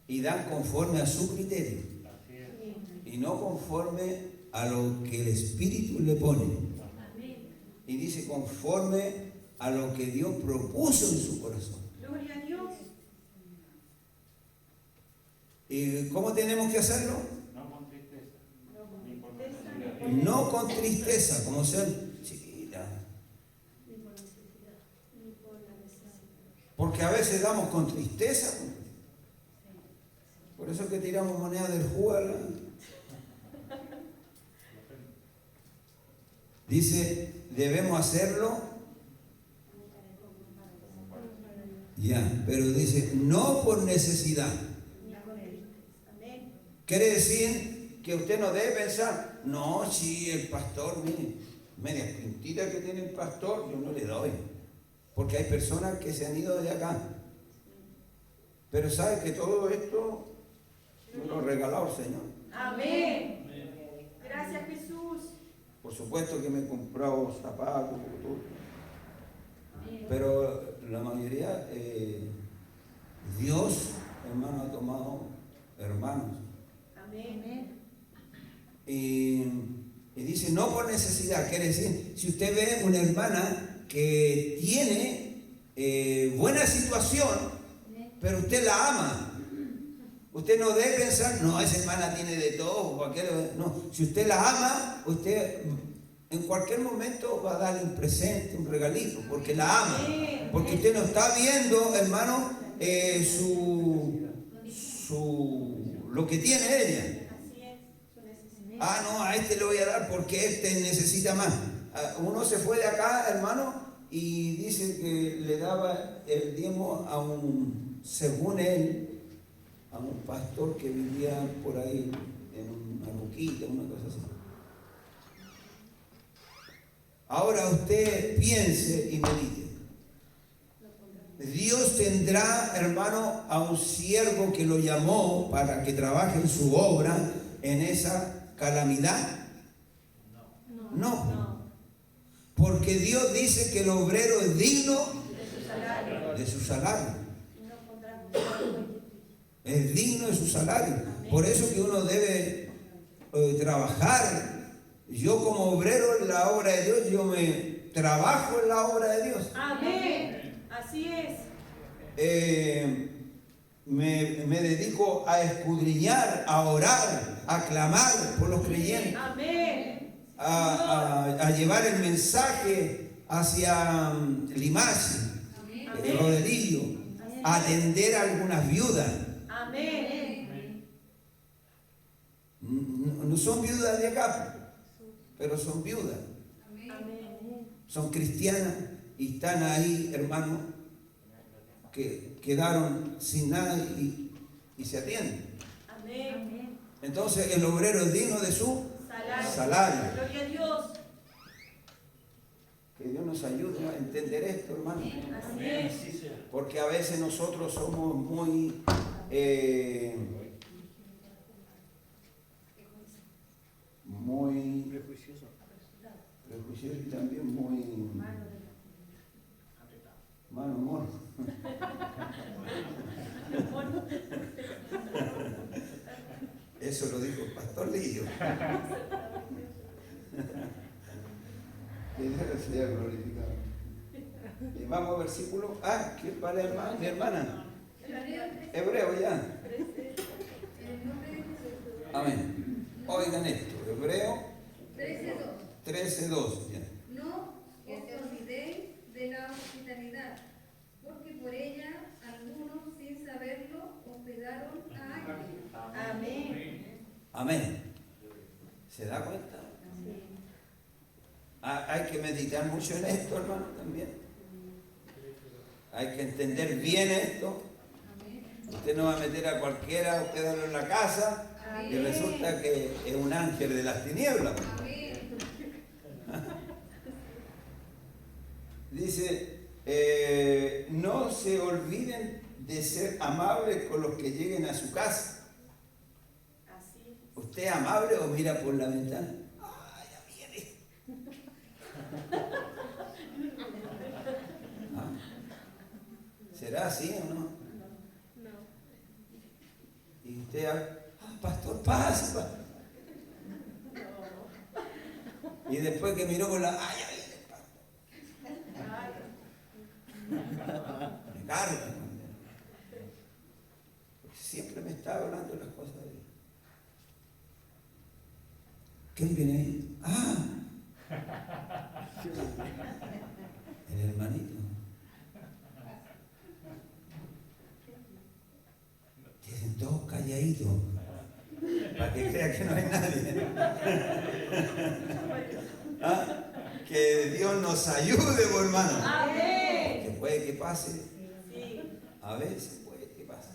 y dan conforme a su criterio Así es. y no conforme a lo que el Espíritu le pone. Amén. Y dice conforme a lo que Dios propuso en su corazón. Gloria a Dios. ¿Y cómo tenemos que hacerlo? No con tristeza. Ni por Tristeza, necesidad. No con tristeza, como ser chiquita. Porque a veces damos con tristeza. Por eso es que tiramos moneda del jugo. Dice, debemos hacerlo. Ya, pero dice, no por necesidad. Amén. Quiere decir que usted no debe pensar, no, si el pastor, mire, media pintita que tiene el pastor, yo no le doy. Porque hay personas que se han ido de acá. Pero sabe que todo esto me lo ha regalado el Señor. Amén. Gracias, Jesús. Por supuesto que me he comprado zapatos, todo. Pero la mayoría, Dios, hermano, ha tomado hermanos. Amén. Y dice, no por necesidad, quiere decir, si usted ve una hermana que tiene buena situación, pero usted la ama, usted no debe pensar, no, esa hermana tiene de todo, no, si usted la ama, usted en cualquier momento va a darle un presente, un regalito, porque la ama, porque usted no está viendo, hermano, lo que tiene ella. Así es. Su necesidad. Ah, no, a este le voy a dar porque este necesita más. Uno se fue de acá, hermano, y dice que le daba el diezmo a según él, a un pastor que vivía por ahí en una boquita, una cosa así. Ahora usted piense y medite. Dios tendrá, hermano, a un siervo que lo llamó para que trabaje en su obra en esa calamidad. No. Porque Dios dice que el obrero es digno de su salario. Es digno de su salario. Por eso que uno debe trabajar. Yo como obrero en la obra de Dios, yo me trabajo en la obra de Dios. Amén. Así es. Me dedico a escudriñar, a orar, a clamar por los creyentes, Amén. a llevar el mensaje hacia Limache, Rodelillo, a atender a algunas viudas. Amén. No son viudas de acá, pero son viudas. Amén. Son cristianas y están ahí, hermanos, que quedaron sin nada y se atienden. Amén. Entonces el obrero es digno de su salario. Gloria a Dios. Que Dios nos ayude a entender esto, hermano. Así es. Porque a veces nosotros somos muy prejuiciosos y también muy mal humor. Eso lo dijo el pastor Lillo. Que Dios sea glorificado. Vamos al versículo. ¿Quién va a leer más? Mi hermana. Hebreo ya. Amén. Oigan esto. Hebreo 13:2. No os olvidéis de la hospitalidad, porque por ella algunos sin saberlo hospedaron a ángeles. Amén. Amén. ¿Se da cuenta? Hay que meditar mucho en esto, hermano, también. Hay que entender bien esto. Usted no va a meter a cualquiera, hospedarlo en la casa y resulta que es un ángel de las tinieblas. Dice, no se olviden de ser amables con los que lleguen a su casa. Así. ¿Usted es amable o mira por la ventana? Ya viene. ¿Será así o no? No. Y usted, pastor, pasa. Y después que miró con la, ya viene el pastor. Me carga. Porque siempre me está hablando de las cosas de Dios. ¿Quién viene ahí? El hermanito. Tienen todos calladitos. Para que crea que no hay nadie. Que Dios nos ayude, por hermano. Amén. Que puede que pase. Sí. A veces puede que pase.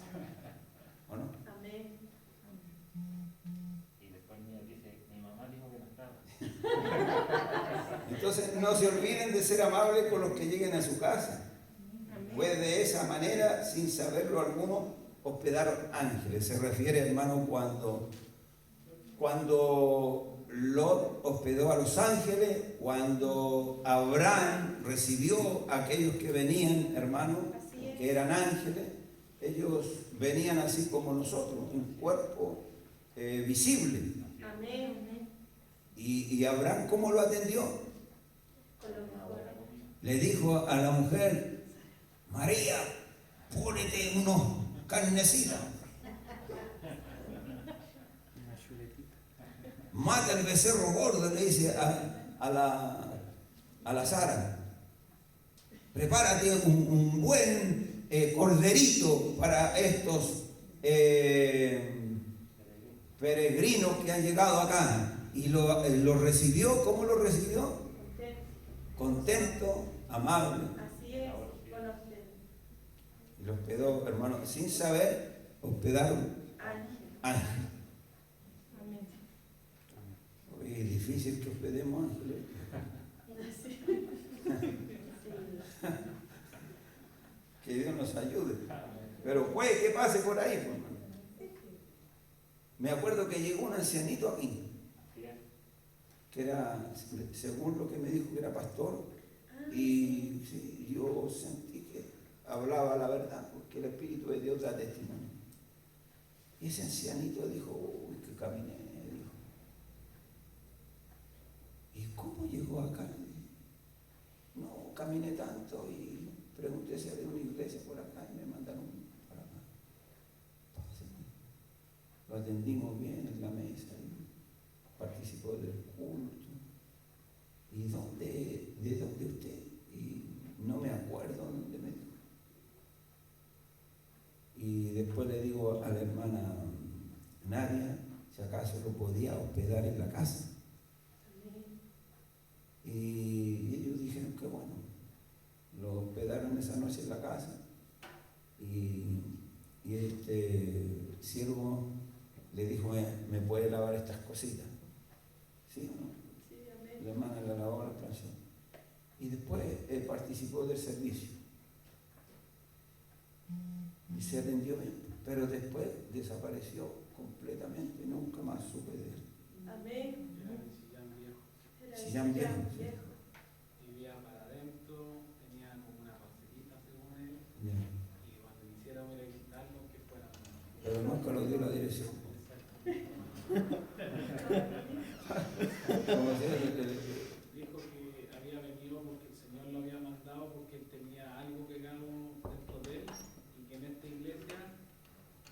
¿O no? Amén. Y después mía dice, mi mamá dijo que no estaba. Entonces no se olviden de ser amables con los que lleguen a su casa. Pues de esa manera, sin saberlo alguno, hospedaron ángeles. Se refiere, hermano, cuando Lot hospedó a los ángeles, cuando Abraham recibió a aquellos que venían, hermano, que eran ángeles. Ellos venían así como nosotros, un cuerpo visible. Amén. Y Abraham, ¿cómo lo atendió? Con lo mejor. Le dijo a la mujer, María, ponete unos carnecitas. Mata el becerro gordo, le dice a la Sara. Prepárate un buen corderito para estos peregrinos que han llegado acá. Y lo recibió. ¿Cómo lo recibió? Contento, amable. Así es. Con usted. Y lo hospedó, hermano, sin saber, hospedaron Ángel. ángeles. Amén. Oye, es difícil que hospedemos ángeles. Así Que Dios nos ayude. Pero puede que pase por ahí, pues, hermano. Me acuerdo que llegó un ancianito aquí, que era, según lo que me dijo, que era pastor, y sí, yo sentí que hablaba la verdad, porque el Espíritu de Dios da testimonio. Y ese ancianito dijo, uy, que caminé, dijo. ¿Y cómo llegó acá? No, caminé tanto y pregunté si había una iglesia por acá y me mandaron para acá. Entonces, lo atendimos bien en la mesa y participó del culto. ¿Y de dónde usted? Y no me acuerdo dónde me dijo. Y después le digo a la hermana Nadia si acaso lo podía hospedar en la casa. Y ellos dijeron que bueno, lo hospedaron esa noche en la casa y este siervo le dijo, ¿me puede lavar estas cositas? ¿Sí o no? Sí, amén. La hermana le lavó la plancha. Y después participó del servicio. Y se atendió bien, pero después desapareció completamente, nunca más supe de él. Amén. Era el Sillán sillán viejo. viejo. Vivía para adentro, tenía como una parcelita según él, Ya. y cuando quisiéramos ir a visitarlo, que fuera. Pero nunca nos dio la dirección. Como si Dijo que había venido porque el Señor lo había mandado porque él tenía algo pegado dentro de él y que en esta iglesia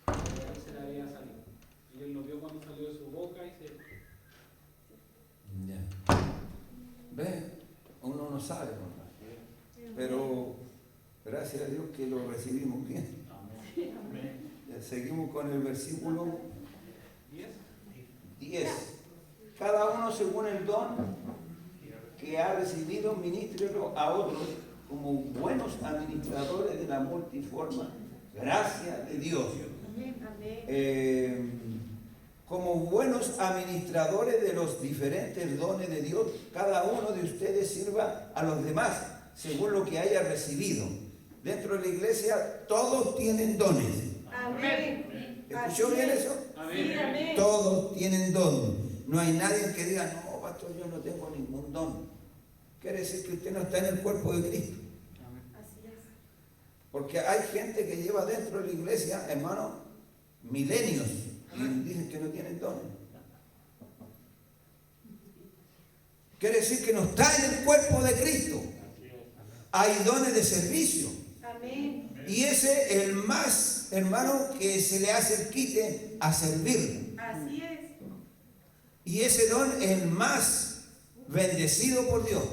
él se le había salido. Y él lo vio cuando salió de su boca y se... Ya. ¿Ve? Uno no sabe, ¿no? Pero gracias a Dios que lo recibimos bien. Ya, seguimos con el versículo 10. Cada uno según el don que ha recibido, ministrelo a otros como buenos administradores de la multiforme gracia de Dios. Como buenos administradores de los diferentes dones de Dios, cada uno de ustedes sirva a los demás según lo que haya recibido. Dentro de la iglesia todos tienen dones. Amén. ¿Escuchó bien eso? Sí, amén. Todos tienen don. No hay nadie que diga, no, pastor, yo no tengo ningún don. Quiere decir que usted no está en el cuerpo de Cristo. Así es. Porque hay gente que lleva dentro de la iglesia, hermano, milenios, y dicen que no tienen dones. Quiere decir que no está en el cuerpo de Cristo. Hay dones de servicio. Amén. Y ese es el más, hermano, que se le hace el quite a servir. Así es. Y ese don es el más bendecido por Dios.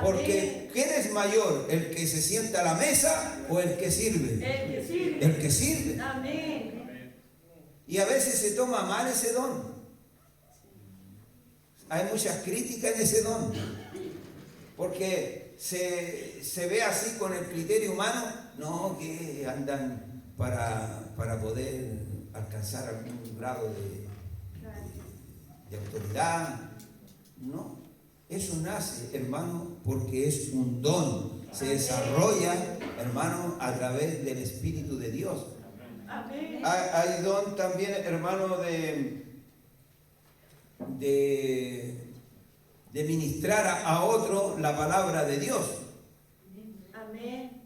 Porque ¿quién es mayor? ¿El que se sienta a la mesa o el que sirve? El que sirve. El que sirve. Amén. Y a veces se toma mal ese don. Hay muchas críticas en ese don. Porque se ve así con el criterio humano, no, que andan para poder alcanzar algún grado de autoridad. No, eso nace, hermano, porque es un don. Se desarrolla, hermano, a través del Espíritu de Dios. Amén. Hay don también, hermano, de ministrar a otro la palabra de Dios. Amén.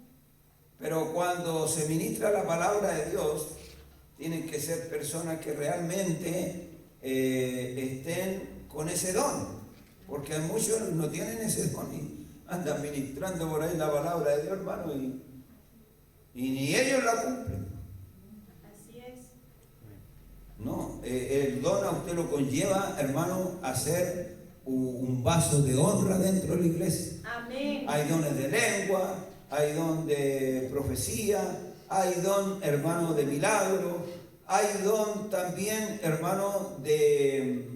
Pero cuando se ministra la palabra de Dios, tienen que ser personas que realmente estén con ese don. Porque muchos no tienen ese don y andan ministrando por ahí la palabra de Dios, hermano, y ni ellos la cumplen. Así es. No, el don a usted lo conlleva, hermano, a ser un vaso de honra dentro de la iglesia. Amén. Hay dones de lengua, hay don de profecía, hay don, hermano, de milagro, hay don también, hermano, de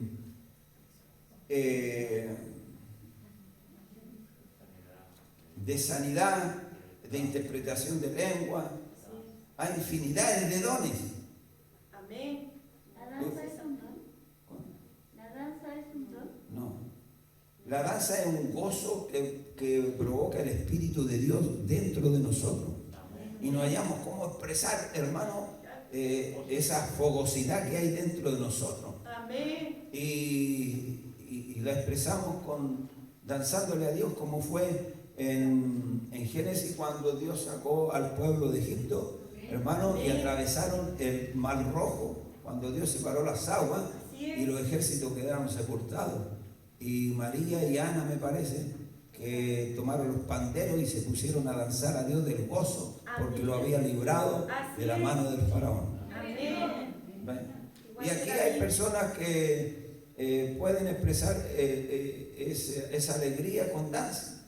sanidad, de interpretación de lengua. Hay infinidades de dones. Amén. ¿La danza es un don? ¿La danza es un don? No. La danza es un gozo que provoca el Espíritu de Dios dentro de nosotros. y no hallamos cómo expresar, hermano, esa fogosidad que hay dentro de nosotros. Amén. Y la expresamos danzándole a Dios, como fue en Génesis cuando Dios sacó al pueblo de Egipto, hermano, y atravesaron el Mar Rojo, cuando Dios separó las aguas y los ejércitos quedaron sepultados. Y María y Ana, me parece, que tomaron los panderos y se pusieron a danzar a Dios del gozo, porque lo había librado de la mano del faraón. Amén. Y aquí hay personas que pueden expresar esa alegría con danza,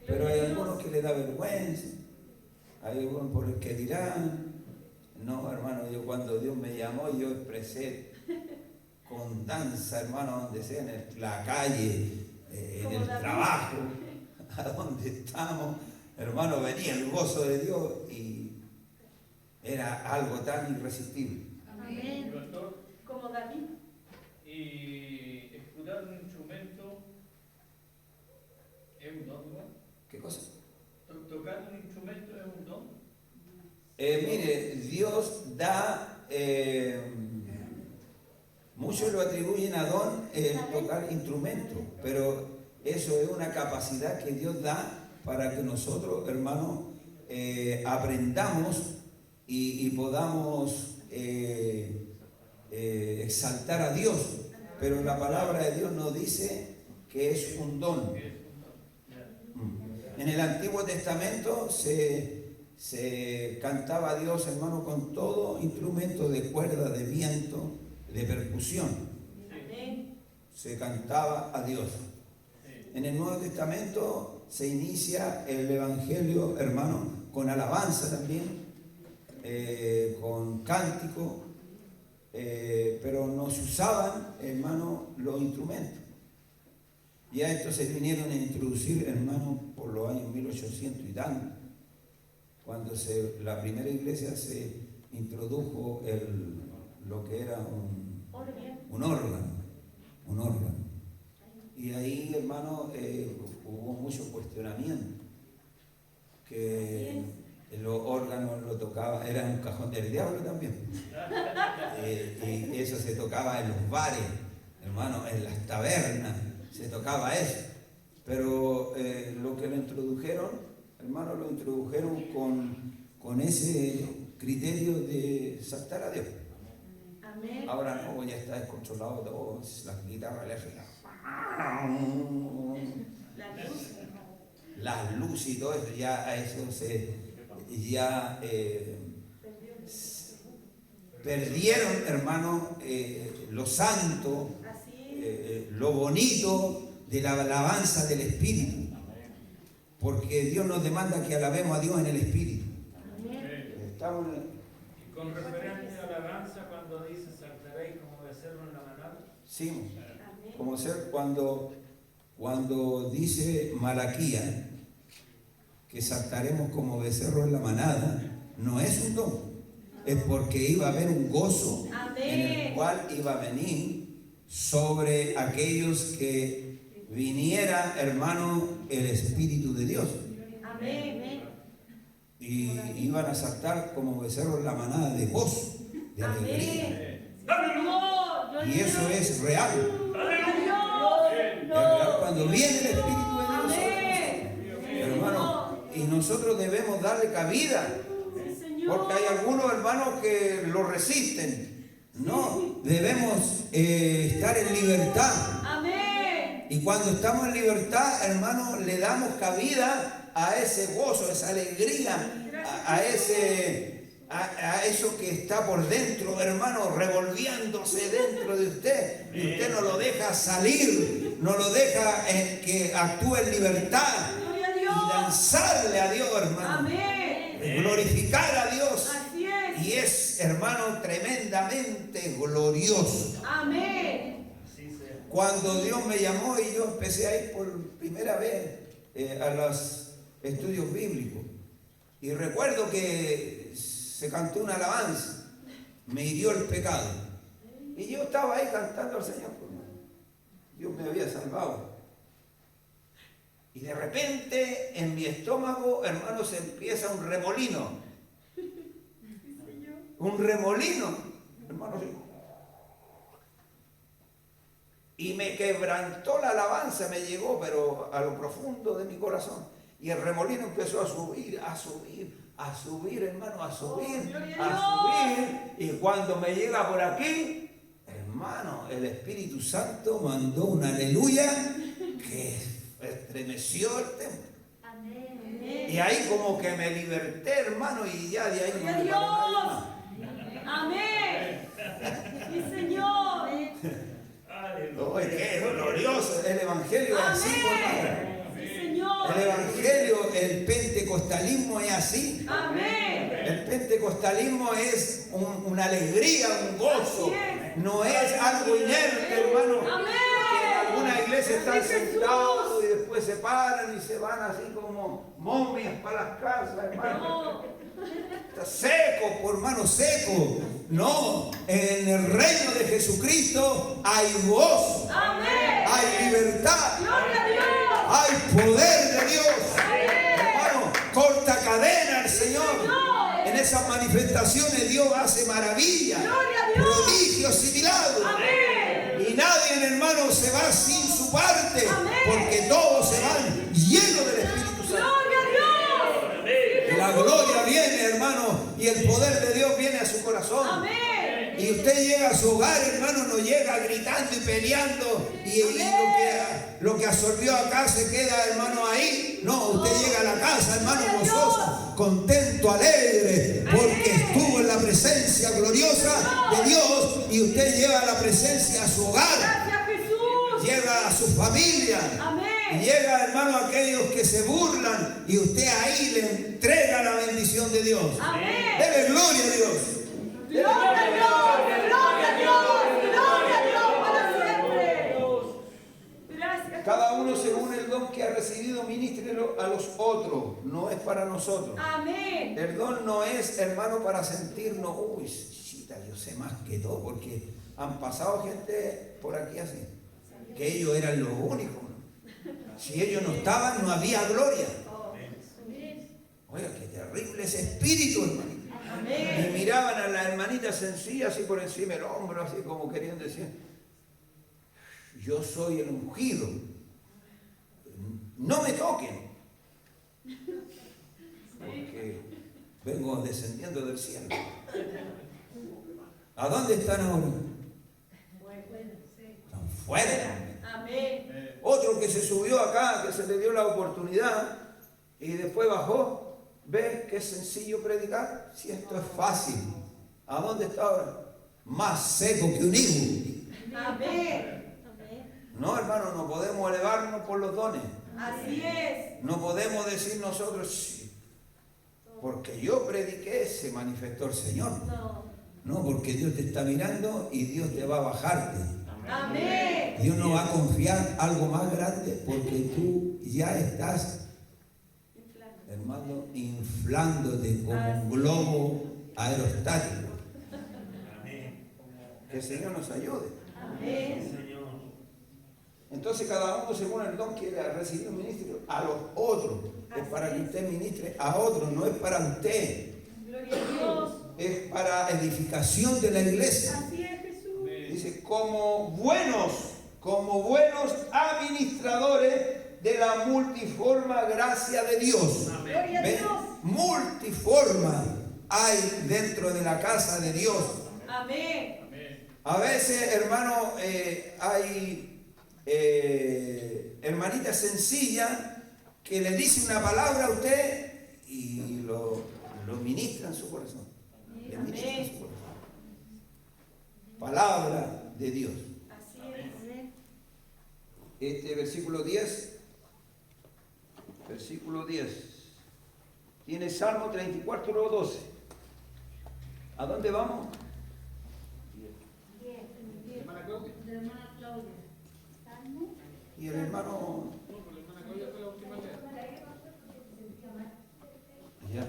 pero hay algunos que les da vergüenza, hay algunos por el que dirán. No, hermano, yo cuando Dios me llamó, yo expresé con danza, hermano, donde sea, en la calle, en el trabajo, a donde estamos, hermano, venía el gozo de Dios y era algo tan irresistible. Amén. Pastor, Como David. y ejecutar un instrumento es un don, ¿no? ¿Qué cosa? Tocar un instrumento es un don. Mire, Dios da, muchos lo atribuyen a don el tocar instrumentos, pero eso es una capacidad que Dios da para que nosotros, hermanos, aprendamos y podamos exaltar a Dios. Pero la palabra de Dios nos dice que es un don. En el Antiguo Testamento se cantaba a Dios, hermano, con todo instrumento de cuerda, de viento, de percusión. Se cantaba a Dios. En el Nuevo Testamento se inicia el Evangelio, hermano, con alabanza también, con cántico, pero no se usaban, hermano, los instrumentos. Ya estos se vinieron a introducir, hermano, por los años 1800 y tanto, cuando la primera iglesia se introdujo lo que era un órgano. Y ahí, hermano, hubo mucho cuestionamiento, que los órganos lo tocaba, era un cajón del diablo también. Y eso se tocaba en los bares, hermano, en las tabernas, se tocaba eso. Pero lo que lo introdujeron, hermano, lo introdujeron con ese criterio de exaltar a Dios. Amén. Ahora no, ya está descontrolado todo, las guitarras eléctricas, las luces y todo eso, ya a eso perdieron, hermano, lo santo, lo bonito de la alabanza del Espíritu, porque Dios nos demanda que alabemos a Dios en el Espíritu. Estamos Y con referencia a la alabanza, cuando dice saltaréis como becerro en la manada. sí, como ser cuando dice Malaquías que saltaremos como becerro en la manada, no es un don, es porque iba a haber un gozo en el cual iba a venir sobre aquellos que viniera, hermano, el Espíritu de Dios. Amén. Y iban a saltar como becerros en la manada de gozo, de alegría. Y eso es real. Es real cuando viene el Espíritu de Dios, hermano, y nosotros debemos darle cabida, porque hay algunos hermanos que lo resisten. No, debemos estar en libertad. Y cuando estamos en libertad, hermano, le damos cabida a ese gozo, a esa alegría, a eso que está por dentro, hermano, revolviéndose dentro de usted. Y usted no lo deja salir, no lo deja que actúe en libertad. Y danzarle a Dios, hermano. Glorificar a Dios. Y es, hermano, tremendamente glorioso. Cuando Dios me llamó y yo empecé a ir por primera vez a los estudios bíblicos, y recuerdo que se cantó una alabanza, me hirió el pecado, y yo estaba ahí cantando al Señor, Dios me había salvado, y de repente en mi estómago, hermano, se empieza un remolino, un remolino, hermano. Y me quebrantó la alabanza, me llegó, pero a lo profundo de mi corazón. Y el remolino empezó a subir, hermano, a subir. Y cuando me llega por aquí, hermano, el Espíritu Santo mandó un aleluya que estremeció el templo. Amén. Y ahí como que me liberté, hermano, y ya de ahí no me paró nadie más. Amén. Mi Señor. Oye, qué glorioso el Evangelio es así, hermano. Sí, Señor. El Evangelio, el pentecostalismo es así. Amén. El pentecostalismo es una alegría, un gozo. No es algo inerte, hermano. Amén. Que en alguna iglesia están Amén, Jesús. sentados y después se paran y se van así como momias para las casas, hermano. Está seco, por hermano, seco. No, en el reino de Jesucristo hay gozo, Amén. hay libertad, Gloria a Dios. hay poder de Dios. Hermano, corta cadena el Señor. En esas manifestaciones Dios hace maravillas, Gloria a Dios. prodigios y milagros. Amén. Y nadie, hermano, se va sin su parte, Amén. porque todos se van llenos del Espíritu Santo. Gloria a Dios. La gloria viene, hermano, y el poder de Dios viene a su corazón. Amén. Y usted llega a su hogar, hermano, no llega gritando y peleando y lo que absorbió acá se queda, hermano, ahí. No, usted llega a la casa, hermano, gozoso, contento, alegre, porque estuvo en la presencia gloriosa de Dios y usted lleva la presencia a su hogar, Gracias, Jesús. llega a su familia. Amén. Y llega, hermano, a aquellos que se burlan y usted ahí le entrega la bendición de Dios. Amén. Dele gloria a Dios. Gloria a Dios. Gloria a Dios. Gloria a Dios para siempre. Gracias. Cada uno según el don que ha recibido, ministrelo a los otros. No es para nosotros. Amén. El don no es, hermano, para sentirnos, uy, chita, yo sé más que todo, porque han pasado gente por aquí así, que ellos eran los únicos. Si ellos no estaban, no había gloria. Oiga, qué terrible ese espíritu, hermanito. Amén. Y miraban a la hermanita sencilla así por encima del hombro, así como querían decir, yo soy el ungido, no me toquen, porque vengo descendiendo del cielo. ¿A dónde están ahora? Están fuera. Amén. Otro que se subió acá, que se le dio la oportunidad y después bajó. ¿Ves qué sencillo predicar? Si esto es fácil. ¿A dónde está ahora? Más seco que un higo. Amén. No, hermano, no podemos elevarnos por los dones. Así es. No podemos decir nosotros, sí, porque yo prediqué, se manifestó el Señor. No. No, porque Dios te está mirando y Dios te va a bajarte. Amén. Dios no va a confiar algo más grande porque tú ya estás, hermano, inflándote como un globo aerostático. Que el Señor nos ayude. Amén. Entonces cada uno según el don que ha recibido un ministerio a los otros. Es para que usted ministre a otros, no es para usted. Gloria a Dios. Es para edificación de la iglesia. Así es, Jesús. Dice, como buenos administradores de la multiforme gracia de Dios. Gloria a ¿Ven? Dios. Multiforma hay dentro de la casa de Dios. Amén. A veces, hermano, hay hermanitas sencillas que le dice una palabra a usted y lo ministra en su corazón. Le ministra en su corazón. Palabra de Dios. Así es. Este versículo 10. Versículo 10. Tiene Salmo 34, 12. ¿A dónde vamos? Hermana Claudia. De hermana Claudia. Salmo. Y el hermano. No, pero la hermana Claudia fue la última vez. Ya.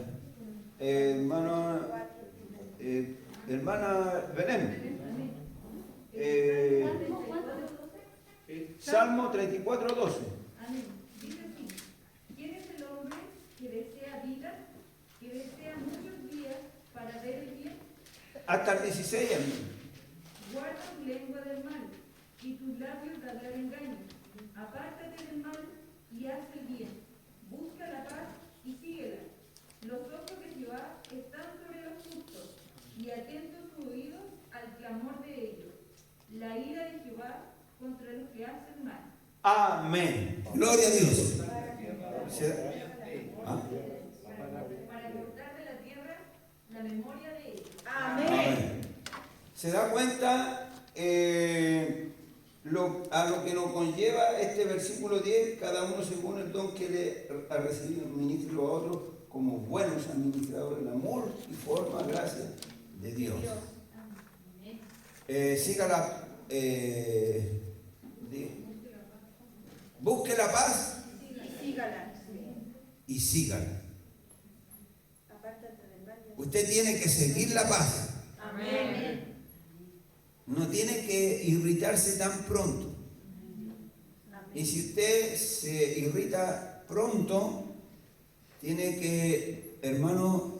Hermana Belén. Salmo 34, 12. Amén. Dice así: ¿Quién es el hombre que desea vida, que desea muchos días para ver el bien? Hasta el 16, hermano. Guarda tu lengua del mal y tus labios de hablar engaño. Apártate del mal y haz el bien. Busca la paz y síguela. Los ojos de Jehová están sobre los justos y atentos sus oídos al clamor de ellos. La ira de Jehová contra los que hacen mal. Amén. Gloria a Dios. ¿Ah? Para cortar de la tierra la memoria de ellos. Amén. ¿Se da cuenta a lo que nos conlleva este versículo 10? Cada uno según el don que le ha recibido, ministro a otro, como buenos administradores del amor y forma gracia de Dios. Sígala. Busque la paz Y sígala. y sígala. Apártate del mal. Usted tiene que seguir la paz. Amén. No tiene que irritarse tan pronto. Y si usted se irrita pronto, tiene que, hermano,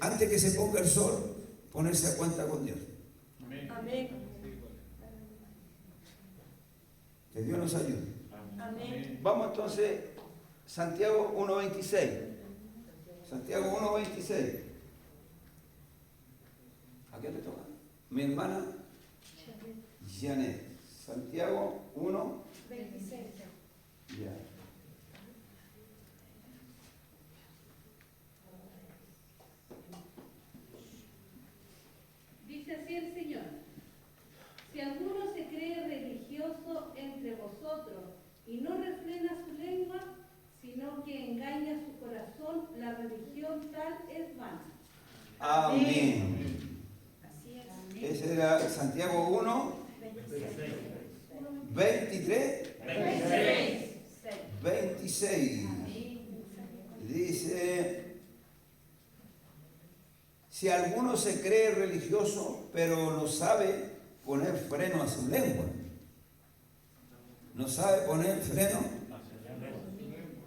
antes que se ponga el sol, ponerse a cuenta con Dios. Amén. Que Dios nos ayude. Amén. Vamos entonces, Santiago 1.26. Santiago 1.26. ¿A quién le toca? Mi hermana Janet. Santiago 1.26. Ya. Dice así el Señor: si alguno se cree religioso entre vosotros y no refrena su lengua, sino que engaña su corazón, la religión tal es vana. Amén. Así es. Ese era Santiago 1, 23, 26. Dice, si alguno se cree religioso, pero no sabe poner freno a su lengua, no sabe poner freno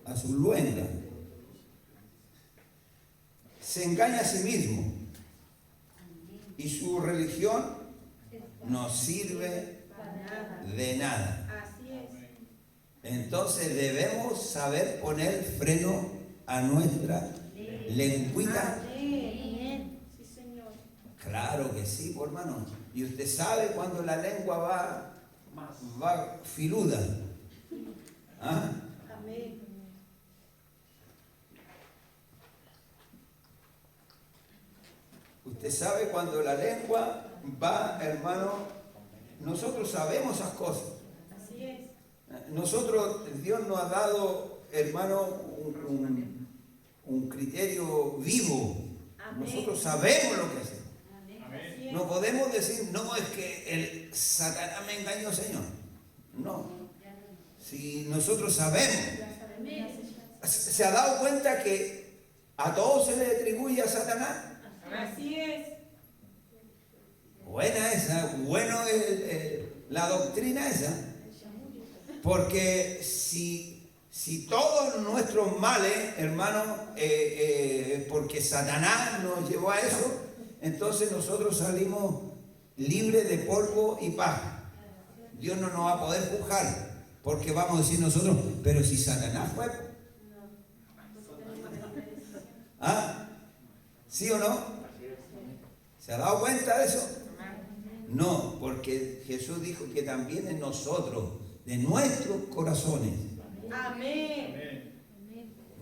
a su luenga, se engaña a sí mismo y su religión no sirve de nada. Así es. Entonces debemos saber poner freno a nuestra lengüita. Amén. Sí, Señor. Claro que sí, pues, hermano. Y usted sabe cuando la lengua va filuda. ¿Ah? Amén. Usted sabe cuando la lengua va, hermano. Nosotros sabemos esas cosas. Así es. Nosotros, Dios nos ha dado, hermano, un criterio vivo. Amén. Nosotros sabemos lo que hacemos. Así es. No podemos decir, no, es que el Satanás me engañó, Señor. No. Si nosotros sabemos, Amén. ¿se ha dado cuenta que a todos se le atribuye a Satanás? Así es. Buena esa, bueno la doctrina esa. Porque si todos nuestros males, hermano, porque Satanás nos llevó a eso, entonces nosotros salimos libres de polvo y paja. Dios no nos va a poder juzgar, porque vamos a decir nosotros, pero si Satanás fue. ¿Ah? ¿Sí o no? ¿Se ha dado cuenta de eso? No, porque Jesús dijo que también en nosotros, de nuestros corazones, Amén.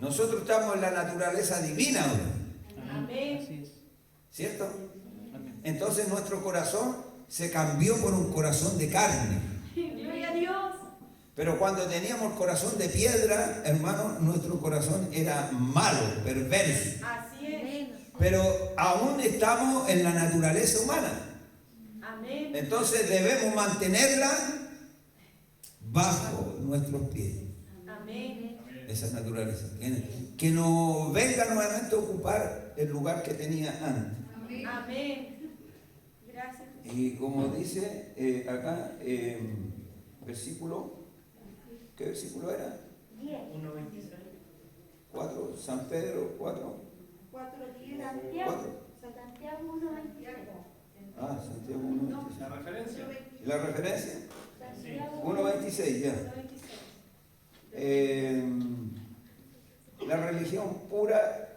nosotros estamos en la naturaleza divina ahora, Amén. Así es. ¿cierto? Amén. Entonces nuestro corazón se cambió por un corazón de carne. Gloria a Dios. Pero cuando teníamos corazón de piedra, hermano, nuestro corazón era malo, perverso. Así es. Pero aún estamos en la naturaleza humana. Amén. Entonces debemos mantenerla bajo nuestros pies. Amén. Esa naturaleza. Que no venga nuevamente a ocupar el lugar que tenía antes. Amén. Gracias. Y como dice acá, versículo, ¿qué versículo era? 1.26. 4, San Pedro 4. 4:10. Santiago. Santiago 1:27. Este es 1.26. La referencia. ¿Y la referencia? Sí. 1.26 ya. La religión pura,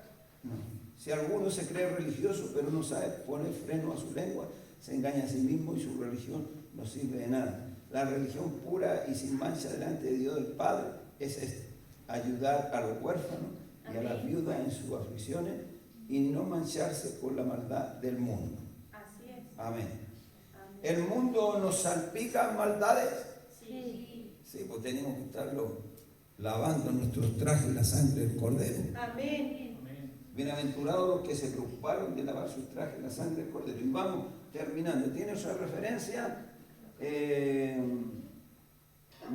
no. Si alguno se cree religioso pero no sabe poner freno a su lengua, se engaña a sí mismo y su religión no sirve de nada. La religión pura y sin mancha delante de Dios el Padre es esta: ayudar a los huérfanos y a las viudas en sus aflicciones y no mancharse con la maldad del mundo. Así es. Amén. Amén. ¿El mundo nos salpica maldades? Sí. Sí, pues tenemos que estarlo lavando nuestros trajes en la sangre del Cordero. Amén. Amén. Bienaventurados los que se preocuparon de lavar sus trajes en la sangre del Cordero. Y vamos terminando. ¿Tiene otra referencia?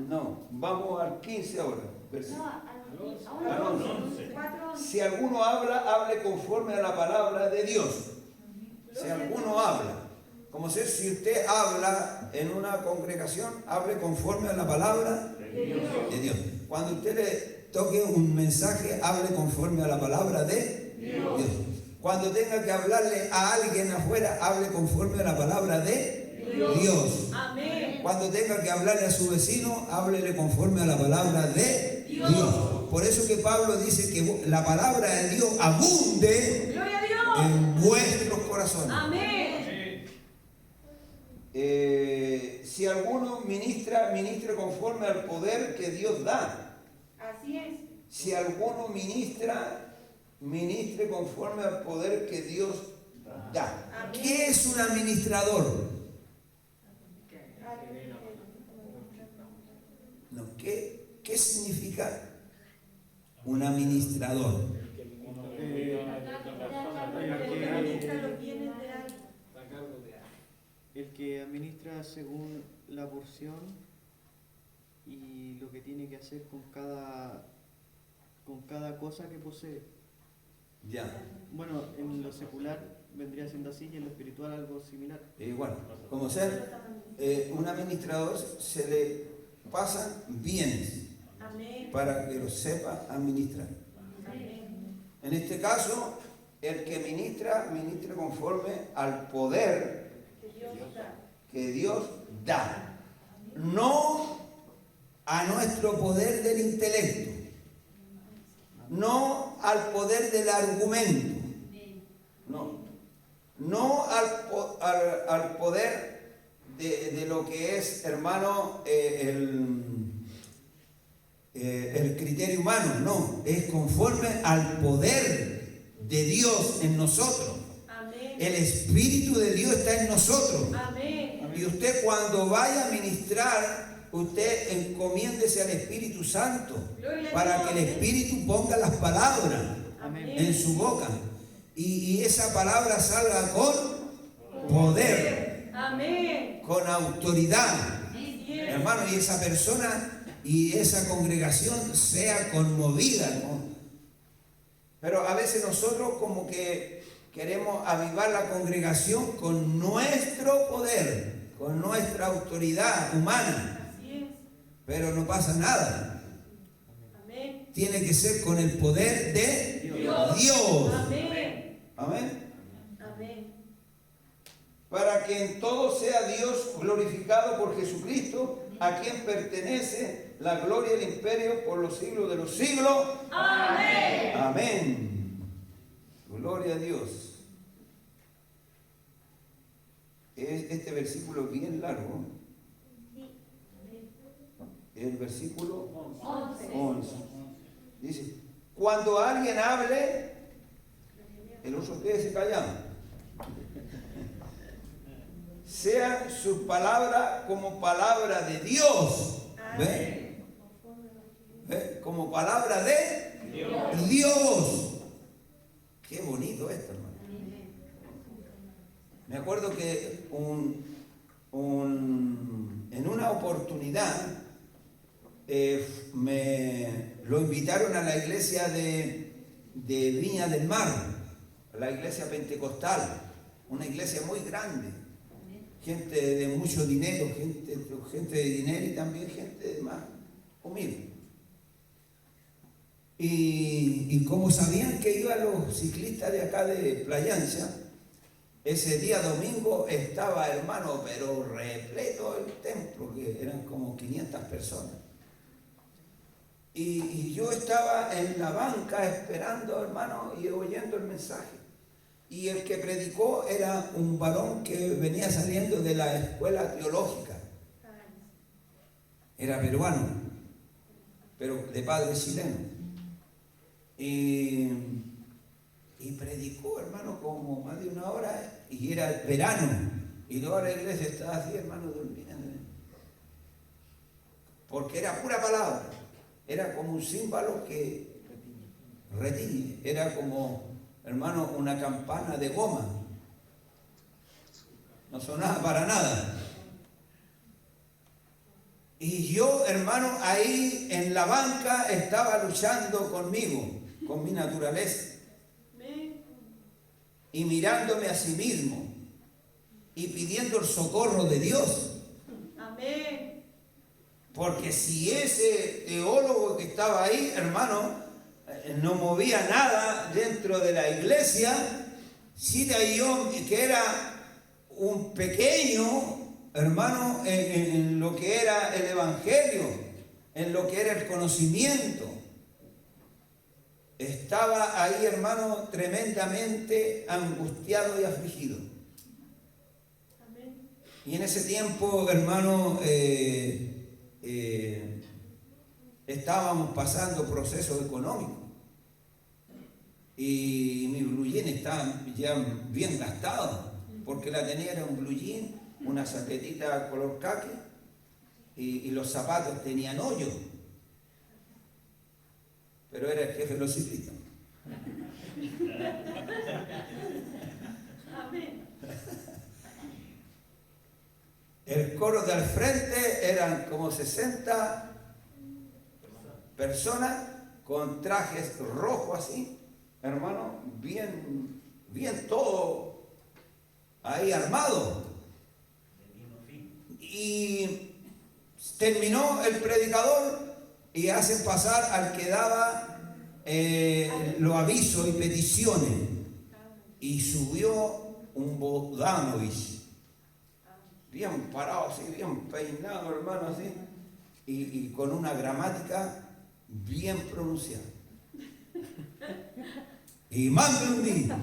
No. Vamos al 15 ahora. Versículo. Al 11. 4:11. Si alguno habla, hable conforme a la palabra de Dios. Si alguno habla. Como si usted habla en una congregación, hable conforme a la palabra de Dios. Cuando usted le toque un mensaje, hable conforme a la palabra de Dios. Cuando tenga que hablarle a alguien afuera, hable conforme a la palabra de Dios. Amén. Cuando tenga que hablarle a su vecino, háblele conforme a la palabra de Dios. Por eso que Pablo dice que la palabra de Dios abunde Gloria a Dios. en vuestros corazones. Amén. Si alguno ministra, ministre conforme al poder que Dios da. Así es. Si alguno ministra, ministre conforme al poder que Dios da. Amén. ¿Qué es un administrador? No, ¿qué significa un administrador? El que administra según la porción y lo que tiene que hacer con cada cosa que posee. Ya, Bueno, en lo secular vendría siendo así y en lo espiritual algo similar. igual. Como ser un administrador, se le pasan bienes Amén. para que los sepa administrar. Amén. En este caso, el que ministra, ministre conforme al poder que Dios da, no a nuestro poder del intelecto, no al poder del argumento, no al poder de lo que es, hermano, el criterio humano, no, es conforme al poder de Dios en nosotros. Amén. El Espíritu de Dios está en nosotros. Amén. Y usted cuando vaya a ministrar, usted encomiéndese al Espíritu Santo para que el Espíritu ponga las palabras Amén. en su boca y esa palabra salga con poder, Amén. con autoridad, Así es. hermano, y esa persona y esa congregación sea conmovida, ¿no? Pero a veces nosotros como que queremos avivar la congregación con nuestro poder, con nuestra autoridad humana, Así es. pero no pasa nada. Amén. Tiene que ser con el poder de Dios. Amén. Amén. Amén. Para que en todo sea Dios glorificado por Jesucristo, a quien pertenece la gloria y el imperio por los siglos de los siglos. Amén. Amén. Gloria a Dios. Este versículo es bien largo. El versículo 11. Dice, cuando alguien hable, el otro quédese callado. Sea su palabra como palabra de Dios. ¿Ve? ¿Ve? Como palabra de Dios. Qué bonito esto, hermano. Me acuerdo que en una oportunidad lo invitaron a la iglesia de Viña del Mar, la iglesia pentecostal, una iglesia muy grande, gente de mucho dinero, gente de dinero y también gente de más humilde. Y como sabían que iban los ciclistas de acá de Playa Ancha, ese día domingo estaba, hermano, pero repleto el templo, que eran como 500 personas. Y yo estaba en la banca esperando, hermano, y oyendo el mensaje. Y el que predicó era un varón que venía saliendo de la escuela teológica. Era peruano, pero de padre chileno. Y predicó, hermano, como más de una hora, y era verano. Y luego la iglesia estaba así, hermano, durmiendo. Porque era pura palabra. Era como un címbalo que retiñe. Era como, hermano, una campana de goma. No sonaba para nada. Y yo, hermano, ahí en la banca estaba luchando conmigo, con mi naturaleza. Y mirándome a sí mismo. Y pidiendo el socorro de Dios. Amén. Porque si ese teólogo que estaba ahí, hermano, no movía nada dentro de la iglesia, si de yo, que era un pequeño, hermano, en lo que era el evangelio, en lo que era el conocimiento, estaba ahí, hermano, tremendamente angustiado y afligido. Amén. Y en ese tiempo, hermano, estábamos pasando procesos económicos y mi blue jean estaba ya bien gastado, porque la tenía, era un blue jean, una saquetita color caqui y los zapatos tenían hoyo, pero era el jefe de los ciclistas. Amén. El coro de al frente eran como 60 personas con trajes rojos así, hermano, bien todo ahí armado. Y terminó el predicador y hacen pasar al que daba los avisos y peticiones. Y subió un Bodanovich, bien parado así, bien peinado, hermano, así, y con una gramática bien pronunciada. Y mande un día.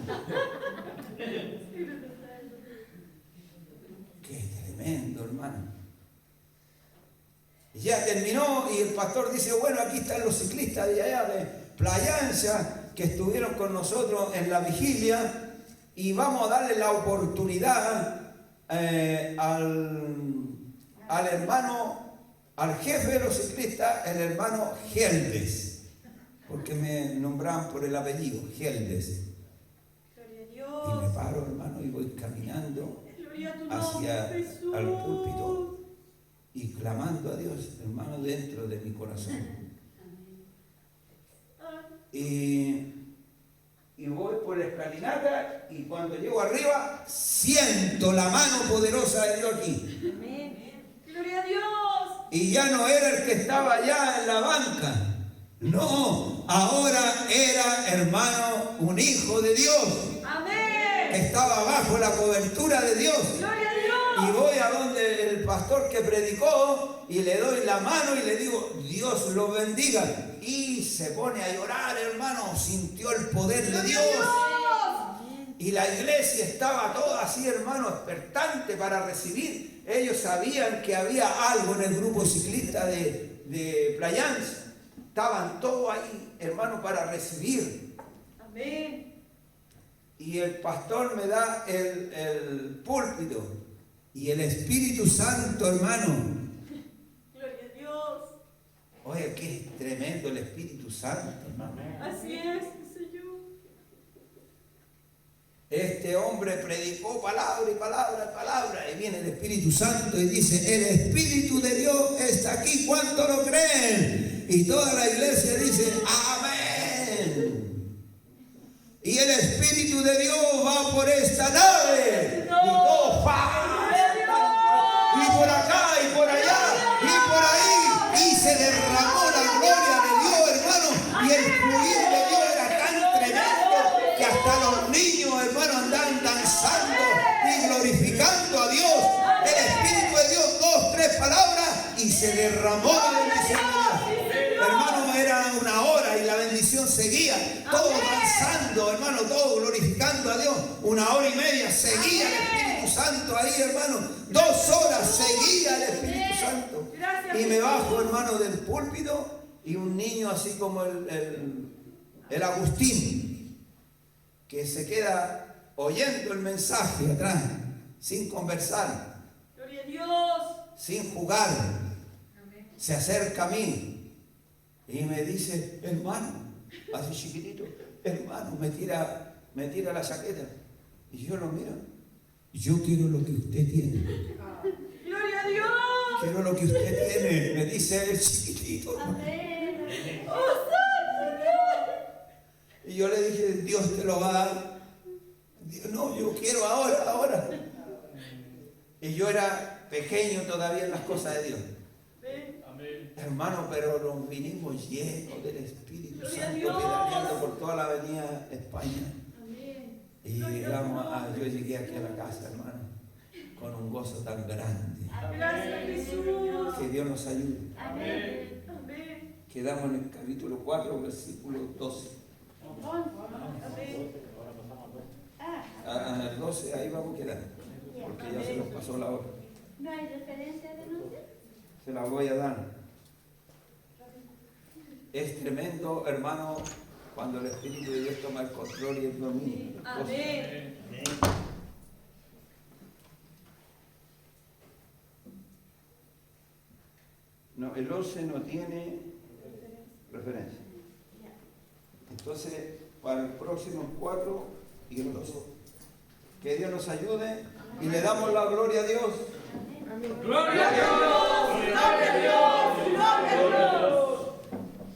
Qué tremendo, hermano. Ya terminó y el pastor dice, bueno, aquí están los ciclistas de allá de Playa Ancha que estuvieron con nosotros en la vigilia y vamos a darle la oportunidad al hermano, al jefe de los ciclistas, el hermano Geldes, porque me nombraban por el apellido, Geldes. Gloria a Y Dios. me paro, hermano, y voy caminando Gloria a tu nombre, hacia Jesús. al púlpito y clamando a Dios, hermano, dentro de mi corazón. Y voy por la escalinata y cuando llego arriba siento la mano poderosa de Dios aquí. Amén. Gloria a Dios. Y ya no era el que estaba allá en la banca. No, ahora era, hermano, un hijo de Dios. Amén. Estaba bajo la cobertura de Dios. Gloria a Dios. Y voy a donde el pastor que predicó y le doy la mano y le digo, Dios lo bendiga. Y se pone a llorar, hermano, sintió el poder de Dios. Y la iglesia estaba toda así, hermano, expectante para recibir. Ellos sabían que había algo en el grupo ciclista de Playanza. Estaban todos ahí, hermano, para recibir. Amén. Y el pastor me da el púlpito. Y el Espíritu Santo, hermano. Gloria a Dios. Oye, qué tremendo el Espíritu Santo, hermano. Así es, Señor. Este hombre predicó palabra y palabra y palabra. Y viene el Espíritu Santo y dice, el Espíritu de Dios está aquí. ¿Cuánto lo creen? Y toda la iglesia dice, amén. Y el Espíritu de Dios va por esta nave. Y todo y por acá y por allá y por ahí. Y se derramó la gloria de Dios, hermano. Y el fluir de Dios era tan tremendo que hasta los niños, hermano, andaban danzando se derramó la bendición de Dios. Hermano, era una hora y la bendición seguía. Todos danzando, hermano, todos glorificando a Dios. 1 hora y media seguía el Espíritu Santo ahí, hermano. 2 horas seguía el Espíritu Santo. Y me bajo, hermano, del púlpito y un niño así como el Agustín, que se queda oyendo el mensaje atrás, sin conversar, Gloria a Dios. sin jugar, se acerca a mí y me dice, hermano, así chiquitito, hermano, me tira la chaqueta. Y yo lo miro, yo quiero lo que usted tiene. Gloria a Dios. Quiero lo que usted tiene, me dice el chiquitito. Amén. Oh, santo Dios. Y yo le dije, Dios te lo va a dar. Dios, no, yo quiero ahora. Y yo era pequeño todavía en las cosas de Dios. Amén. Hermano, pero nos vinimos llenos del Espíritu Gloria a Santo, Dios. pedaleando por toda la avenida España. Amén. Y yo llegué aquí a la casa, hermano, con un gozo tan grande. Gracias, Jesús. Que Dios nos ayude. Amén. Amén. Quedamos en el capítulo 4, versículo 12. Amén. En el 12 ahí vamos a quedar, porque ya se nos pasó la hora. ¿No hay referencia de dónde? Se la voy a dar. Es tremendo, hermano, cuando el Espíritu de Dios toma el control y el dominio. Amén. No, el 11 no tiene referencia. Entonces, para el próximo 4 y el 12. Que Dios nos ayude y le damos la gloria a Dios. Gloria a Dios.